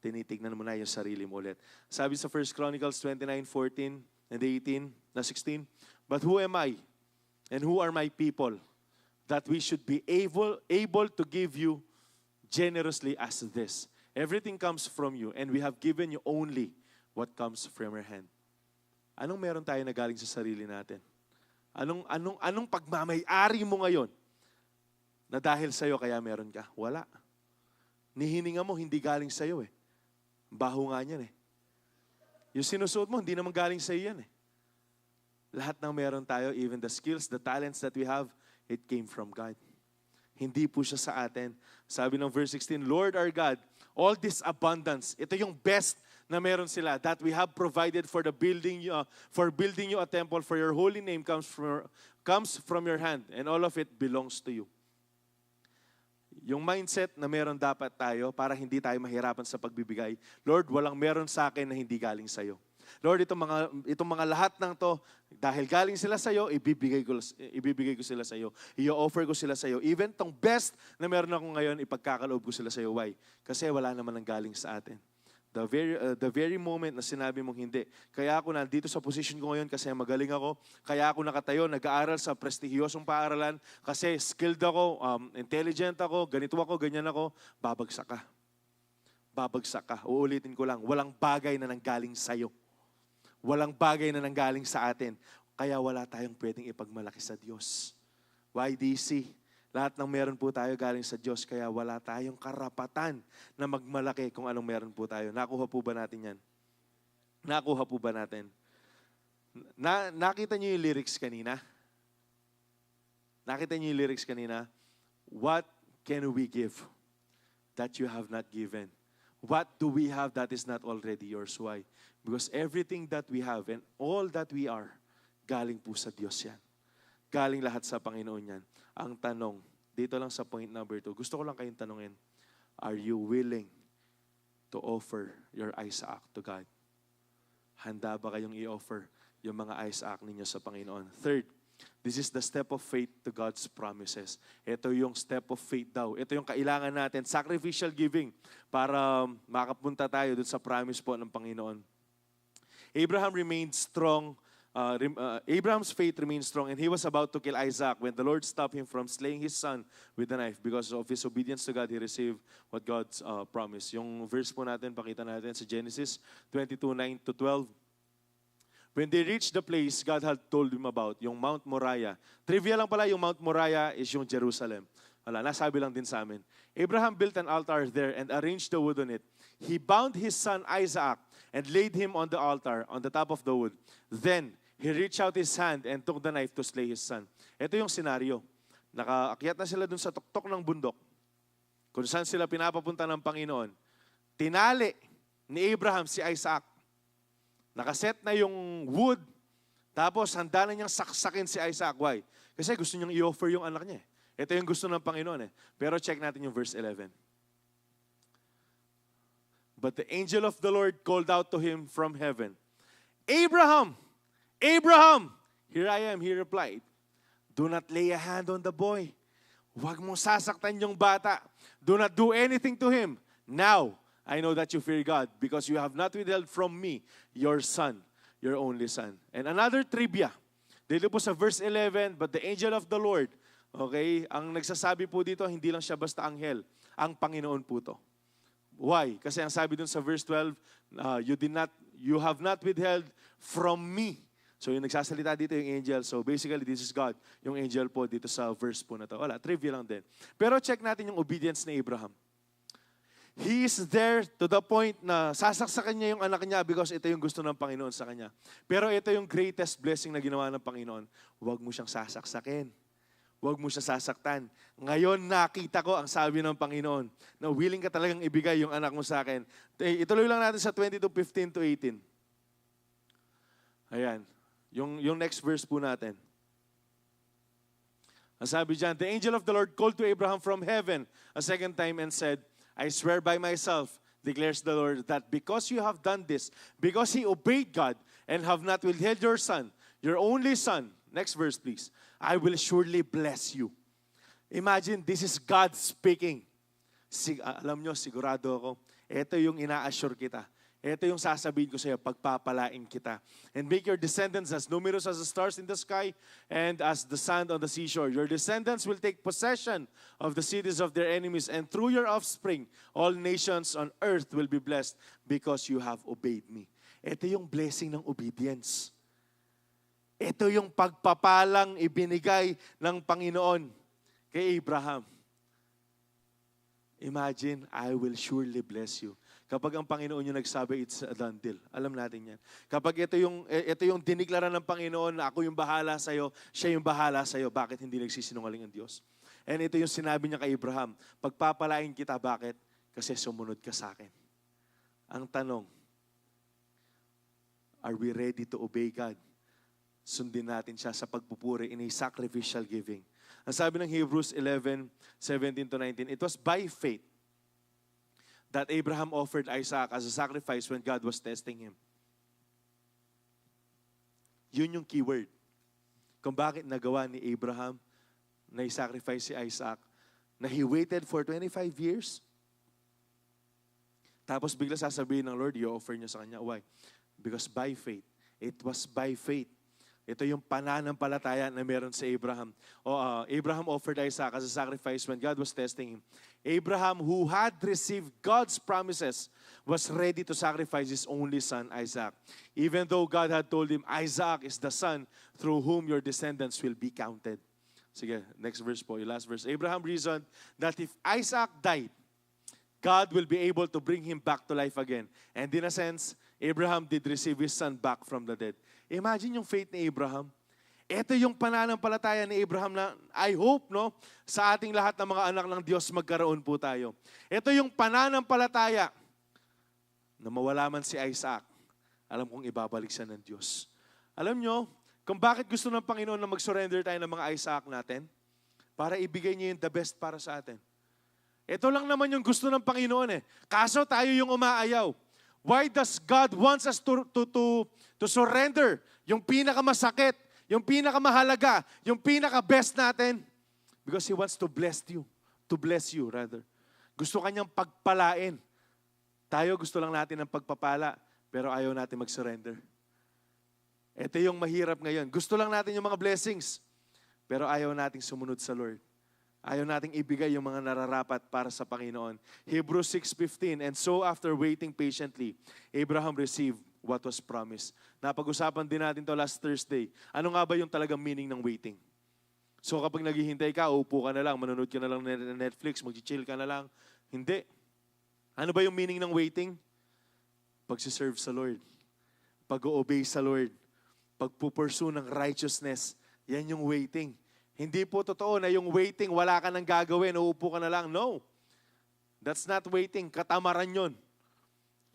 Tinitignan mo na yung sarili mo ulit. Sabi sa 1 Chronicles 29:14 and 18, na 16, but who am I and who are my people that we should be able to give you generously as this? Everything comes from you and we have given you only what comes from your hand. Anong meron tayo na galing sa sarili natin? Anong pagmamay-ari mo ngayon na dahil sa'yo kaya meron ka? Wala. Nihininga mo, hindi galing sa'yo Baho nga niyan Yung sinusuot mo, hindi naman galing sa'yo yan Lahat ng meron tayo, even the skills, the talents that we have, it came from God. Hindi po siya sa atin. Sabi ng verse 16, Lord our God, all this abundance, ito yung best na meron sila, that we have provided for building you a temple for your holy name comes from your hand, and all of it belongs to you. Yung mindset na meron dapat tayo para hindi tayo mahirapan sa pagbibigay, Lord, walang meron sa akin na hindi galing sa'yo. Lord, itong mga lahat ng to, dahil galing sila sa'yo, ibibigay ko sila sa'yo. I-offer ko sila sa'yo. Even tong best na meron ako ngayon, ipagkakaloob ko sila sa'yo. Why? Kasi wala naman ang galing sa atin. The very moment na sinabi mong hindi. Kaya ako nandito sa position ko ngayon kasi magaling ako. Kaya ako nakatayo, nag-aaral sa prestihiyosong paaralan kasi skilled ako, intelligent ako, ganito ako, ganyan ako. Babagsak ka. Babagsak ka. Uulitin ko lang, walang bagay na nanggaling sa'yo. Walang bagay na nanggaling sa atin. Kaya wala tayong pwedeng ipagmalaki sa Diyos. YDC. Lahat ng meron po tayo galing sa Diyos, kaya wala tayong karapatan na magmalaki kung anong meron po tayo. Nakuha po ba natin yan? Nakuha po ba natin? Nakita niyo yung lyrics kanina? Nakita niyo yung lyrics kanina? What can we give that you have not given? What do we have that is not already yours? Why? Because everything that we have and all that we are, galing po sa Diyos yan. Galing lahat sa Panginoon yan. Ang tanong, dito lang sa point number 2, gusto ko lang kayong tanungin, are you willing to offer your Isaac to God? Handa ba kayong i-offer yung mga Isaac ninyo sa Panginoon? Third, this is the step of faith to God's promises. Ito yung step of faith daw. Ito yung kailangan natin, sacrificial giving, para makapunta tayo dun sa promise po ng Panginoon. Abraham remained strong Abraham's faith remained strong, and he was about to kill Isaac when the Lord stopped him from slaying his son with a knife. Because of his obedience to God, he received what God promised. Yung verse po natin, pakita natin sa Genesis 22:9-12. When they reached the place God had told him about, yung Mount Moriah. Trivia lang pala, yung Mount Moriah is yung Jerusalem. Wala, nasabi lang din sa amin. Abraham built an altar there and arranged the wood on it. He bound his son Isaac and laid him on the altar on the top of the wood. Then, he reached out his hand and took the knife to slay his son. Ito yung senaryo. Nakaakyat na sila dun sa tuktok ng bundok, kung saan sila pinapapunta ng Panginoon. Tinali ni Abraham si Isaac. Nakaset na yung wood, tapos handa na niyang saksakin si Isaac. Why? Kasi gusto niyang i-offer yung anak niya. Ito yung gusto ng Panginoon. Pero check natin yung verse 11. But the angel of the Lord called out to him from heaven, Abraham! Abraham! Here I am, he replied. Do not lay a hand on the boy. Huwag mong sasaktan yung bata. Do not do anything to him. Now, I know that you fear God because you have not withheld from me your son, your only son. And another trivia. Dito po sa verse 11, but the angel of the Lord, okay, ang nagsasabi po dito, hindi lang siya basta anghel. Ang Panginoon po to. Why? Kasi ang sabi dun sa verse 12, you have not withheld from me. So yung nagsasalita dito yung angel. So basically, this is God. Yung angel po dito sa verse po na to. Wala, trivia lang din. Pero check natin yung obedience ni Abraham. He is there to the point na sasaksakan niya yung anak niya because ito yung gusto ng Panginoon sa kanya. Pero ito yung greatest blessing na ginawa ng Panginoon. Huwag mo siyang sasaksakin. Huwag mo siya sasaktan. Ngayon nakita ko ang sabi ng Panginoon na willing ka talagang ibigay yung anak mo sa akin. Ituloy lang natin sa 22:15-18. Ayan. Yung next verse po natin. Ang sabi dyan, the angel of the Lord called to Abraham from heaven a second time and said, I swear by myself, declares the Lord, that because you have done this, because he obeyed God and have not withheld your son, your only son, next verse please, I will surely bless you. Imagine, this is God speaking. Alam nyo, sigurado ako, ito yung ina-assure kita. Ito yung sasabihin ko sa iyo, pagpapalain kita. And make your descendants as numerous as the stars in the sky and as the sand on the seashore. Your descendants will take possession of the cities of their enemies, and through your offspring, all nations on earth will be blessed because you have obeyed me. Ito yung blessing ng obedience. Ito yung pagpapalang ibinigay ng Panginoon kay Abraham. Imagine, I will surely bless you. Kapag ang Panginoon yung nagsabi, it's a done deal. Alam natin yan. Kapag ito yung diniklara ng Panginoon na ako yung bahala sa'yo, siya yung bahala sa'yo, bakit hindi nagsisinungaling ang Diyos? And ito yung sinabi niya kay Abraham, pagpapalain kita, bakit? Kasi sumunod ka sa akin. Ang tanong, are we ready to obey God? Sundin natin siya sa pagpupuri in a sacrificial giving. Ang sabi ng Hebrews 11:17-19, it was by faith that Abraham offered Isaac as a sacrifice when God was testing him. Yun yung keyword. Kung bakit nagawa ni Abraham na i-sacrifice si Isaac, na he waited for 25 years. Tapos bigla sasabihin ng Lord, i-offer niya sa kanya. Why? Because by faith. It was by faith. Ito yung pananampalataya na meron sa Abraham. Abraham offered Isaac as a sacrifice when God was testing him. Abraham, who had received God's promises, was ready to sacrifice his only son, Isaac. Even though God had told him, Isaac is the son through whom your descendants will be counted. Sige, next verse po, yung last verse. Abraham reasoned that if Isaac died, God will be able to bring him back to life again. And in a sense, Abraham did receive his son back from the dead. Imagine yung faith ni Abraham. Ito yung pananampalataya ni Abraham na I hope, no, sa ating lahat ng mga anak ng Diyos magkaroon po tayo. Ito yung pananampalataya na mawala man si Isaac, alam kong ibabalik siya ng Diyos. Alam nyo, kung bakit gusto ng Panginoon na mag-surrender tayo ng mga Isaac natin? Para ibigay niya yung the best para sa atin. Ito lang naman yung gusto ng Panginoon eh. Kaso tayo yung umaayaw. Why does God wants us to surrender yung pinakamasakit, yung pinakamahalaga, yung pinaka-best natin? Because He wants to bless you rather. Gusto Kanyang pagpalain. Tayo gusto lang natin ng pagpapala, pero ayaw natin mag-surrender. Ito yung mahirap ngayon. Gusto lang natin yung mga blessings, pero ayaw nating sumunod sa Lord. Ayaw nating ibigay yung mga nararapat para sa Panginoon. Hebrews 6:15, and so after waiting patiently, Abraham received what was promised. Napag-usapan din natin to last Thursday. Ano nga ba yung talagang meaning ng waiting? So kapag naghihintay ka, uupo ka na lang, manonood ka na lang ng Netflix, mag-chill ka na lang. Hindi. Ano ba yung meaning ng waiting? Pagsiserve sa Lord. Pag-o-obey sa Lord. Pagpupursue ng righteousness. Yan yung waiting. Hindi po totoo na yung waiting, wala ka nang gagawin, uupo ka na lang. No. That's not waiting. Katamaran yun.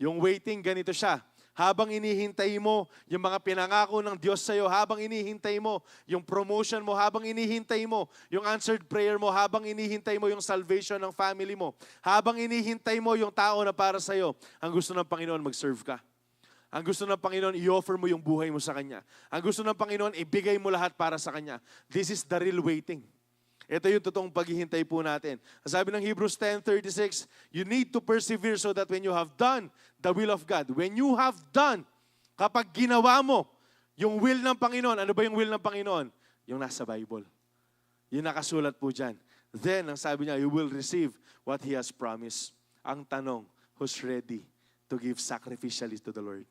Yung waiting, ganito siya. Habang inihintay mo yung mga pinangako ng Diyos sa'yo, habang inihintay mo yung promotion mo, habang inihintay mo yung answered prayer mo, habang inihintay mo yung salvation ng family mo, habang inihintay mo yung tao na para sa'yo, ang gusto ng Panginoon, mag-serve ka. Ang gusto ng Panginoon, i-offer mo yung buhay mo sa Kanya. Ang gusto ng Panginoon, ibigay mo lahat para sa Kanya. This is the real waiting. Ito yung totoong paghihintay po natin. Sabi ng Hebrews 10:36, you need to persevere so that when you have done the will of God, when you have done, kapag ginawa mo yung will ng Panginoon, ano ba yung will ng Panginoon? Yung nasa Bible. Yung nakasulat po dyan. Then, ang sabi niya, you will receive what He has promised. Ang tanong, who's ready to give sacrificially to the Lord?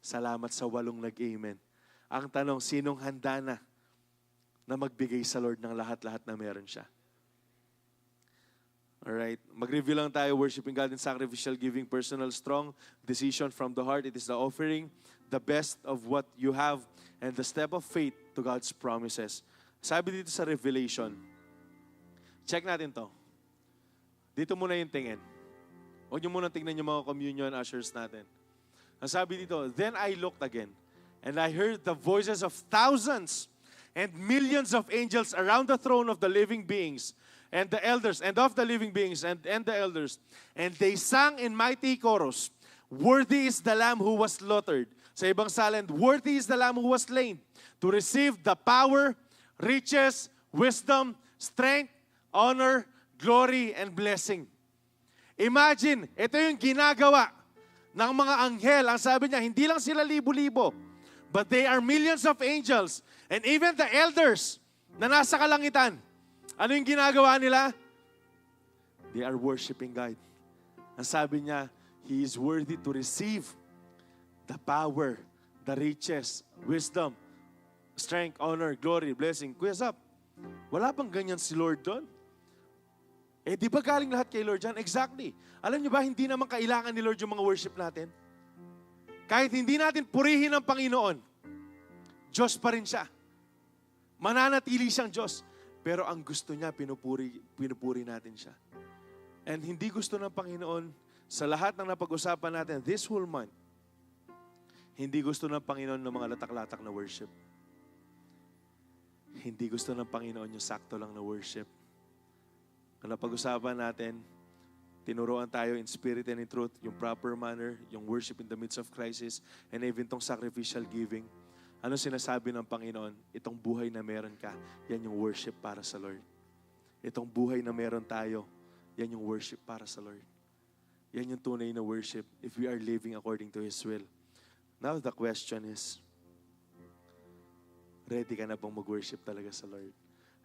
Salamat sa 8 nag-amen. Ang tanong, sinong handa na magbigay sa Lord ng lahat-lahat na meron siya? Alright. Mag-review lang tayo, worshiping God in sacrificial giving, personal, strong decision from the heart. It is the offering, the best of what you have, and the step of faith to God's promises. Sabi dito sa Revelation, check natin to. Dito muna yung tingin. Huwag nyo muna tingnan yung mga communion ushers natin. Ang sabi dito, then I looked again, and I heard the voices of thousands and millions of angels around the throne of the living beings, and the elders, and of the living beings, and the elders. And they sang in mighty chorus, worthy is the Lamb who was slaughtered. Sa ibang salin, worthy is the Lamb who was slain to receive the power, riches, wisdom, strength, honor, glory, and blessing. Imagine, ito yung ginagawa ng mga anghel. Ang sabi niya, hindi lang sila libo-libo, but they are millions of angels, and even the elders na nasa kalangitan. Ano yung ginagawa nila? They are worshiping God. Ang sabi niya, He is worthy to receive the power, the riches, wisdom, strength, honor, glory, blessing. Kuya Zap, wala bang ganyan si Lord doon? Eh, di ba galing lahat kay Lord dyan? Exactly. Alam niyo ba, hindi naman kailangan ni Lord yung mga worship natin. Kahit hindi natin purihin ang Panginoon, Diyos pa rin siya. Mananatili siyang Diyos. Pero ang gusto niya, pinupuri natin siya. And hindi gusto ng Panginoon, sa lahat ng napag-usapan natin, this whole month, hindi gusto ng Panginoon ng mga latak-latak na worship. Hindi gusto ng Panginoon yung sakto lang na worship. Ang napag-usapan natin, tinuruan tayo in spirit and in truth, yung proper manner, yung worship in the midst of crisis, and even tong sacrificial giving. Ano sinasabi ng Panginoon? Itong buhay na meron ka, yan yung worship para sa Lord. Itong buhay na meron tayo, yan yung worship para sa Lord. Yan yung tunay na worship if we are living according to His will. Now the question is, ready ka na bang mag-worship talaga sa Lord?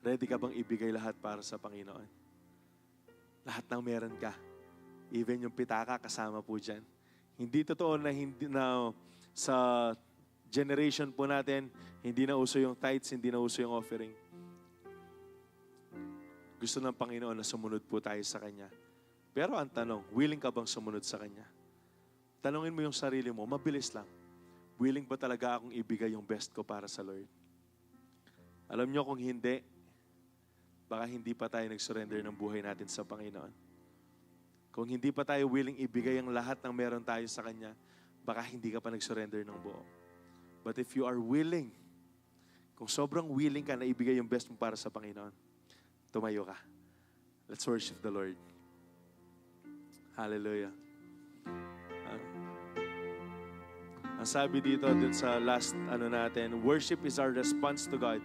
Ready ka bang ibigay lahat para sa Panginoon? Lahat ng meron ka. Even yung pitaka, kasama po dyan. Hindi totoo na sa generation po natin, hindi na uso yung tithes, hindi na uso yung offering. Gusto ng Panginoon na sumunod po tayo sa Kanya. Pero ang tanong, willing ka bang sumunod sa Kanya? Tanungin mo yung sarili mo, mabilis lang. Willing ba talaga akong ibigay yung best ko para sa Lord? Alam nyo kung hindi, baka hindi pa tayo nag-surrender ng buhay natin sa Panginoon. Kung hindi pa tayo willing ibigay ang lahat ng meron tayo sa Kanya, baka hindi ka pa nag-surrender ng buo. But if you are willing, kung sobrang willing ka na ibigay yung best mo para sa Panginoon, tumayo ka. Let's worship the Lord. Hallelujah. Ang sabi dito dun sa last natin, worship is our response to God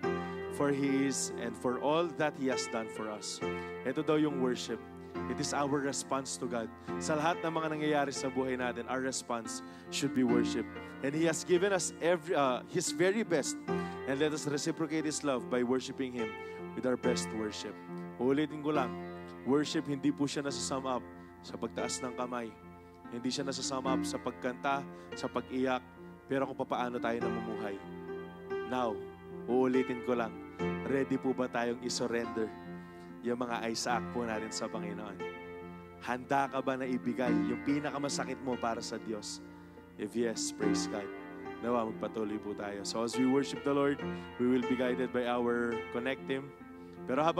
for He is and for all that He has done for us. Ito daw yung worship. It is our response to God. Sa lahat ng mga nangyayari sa buhay natin, our response should be worship. And He has given us His very best. And let us reciprocate His love by worshiping Him with our best worship. Uulitin ko lang, worship hindi po siya nasa-sum up sa pagtaas ng kamay. Hindi siya nasa-sum up sa pagkanta, sa pag-iyak, pero kung paano tayo namumuhay. Now, uulitin ko lang, ready po ba tayong isurrender yung mga Isaac po natin sa Panginoon? Handa ka ba na ibigay yung pinakamasakit mo para sa Diyos? If yes, praise God. Nawa, magpatuloy po tayo. So as we worship the Lord, we will be guided by our Connect Team. Pero habang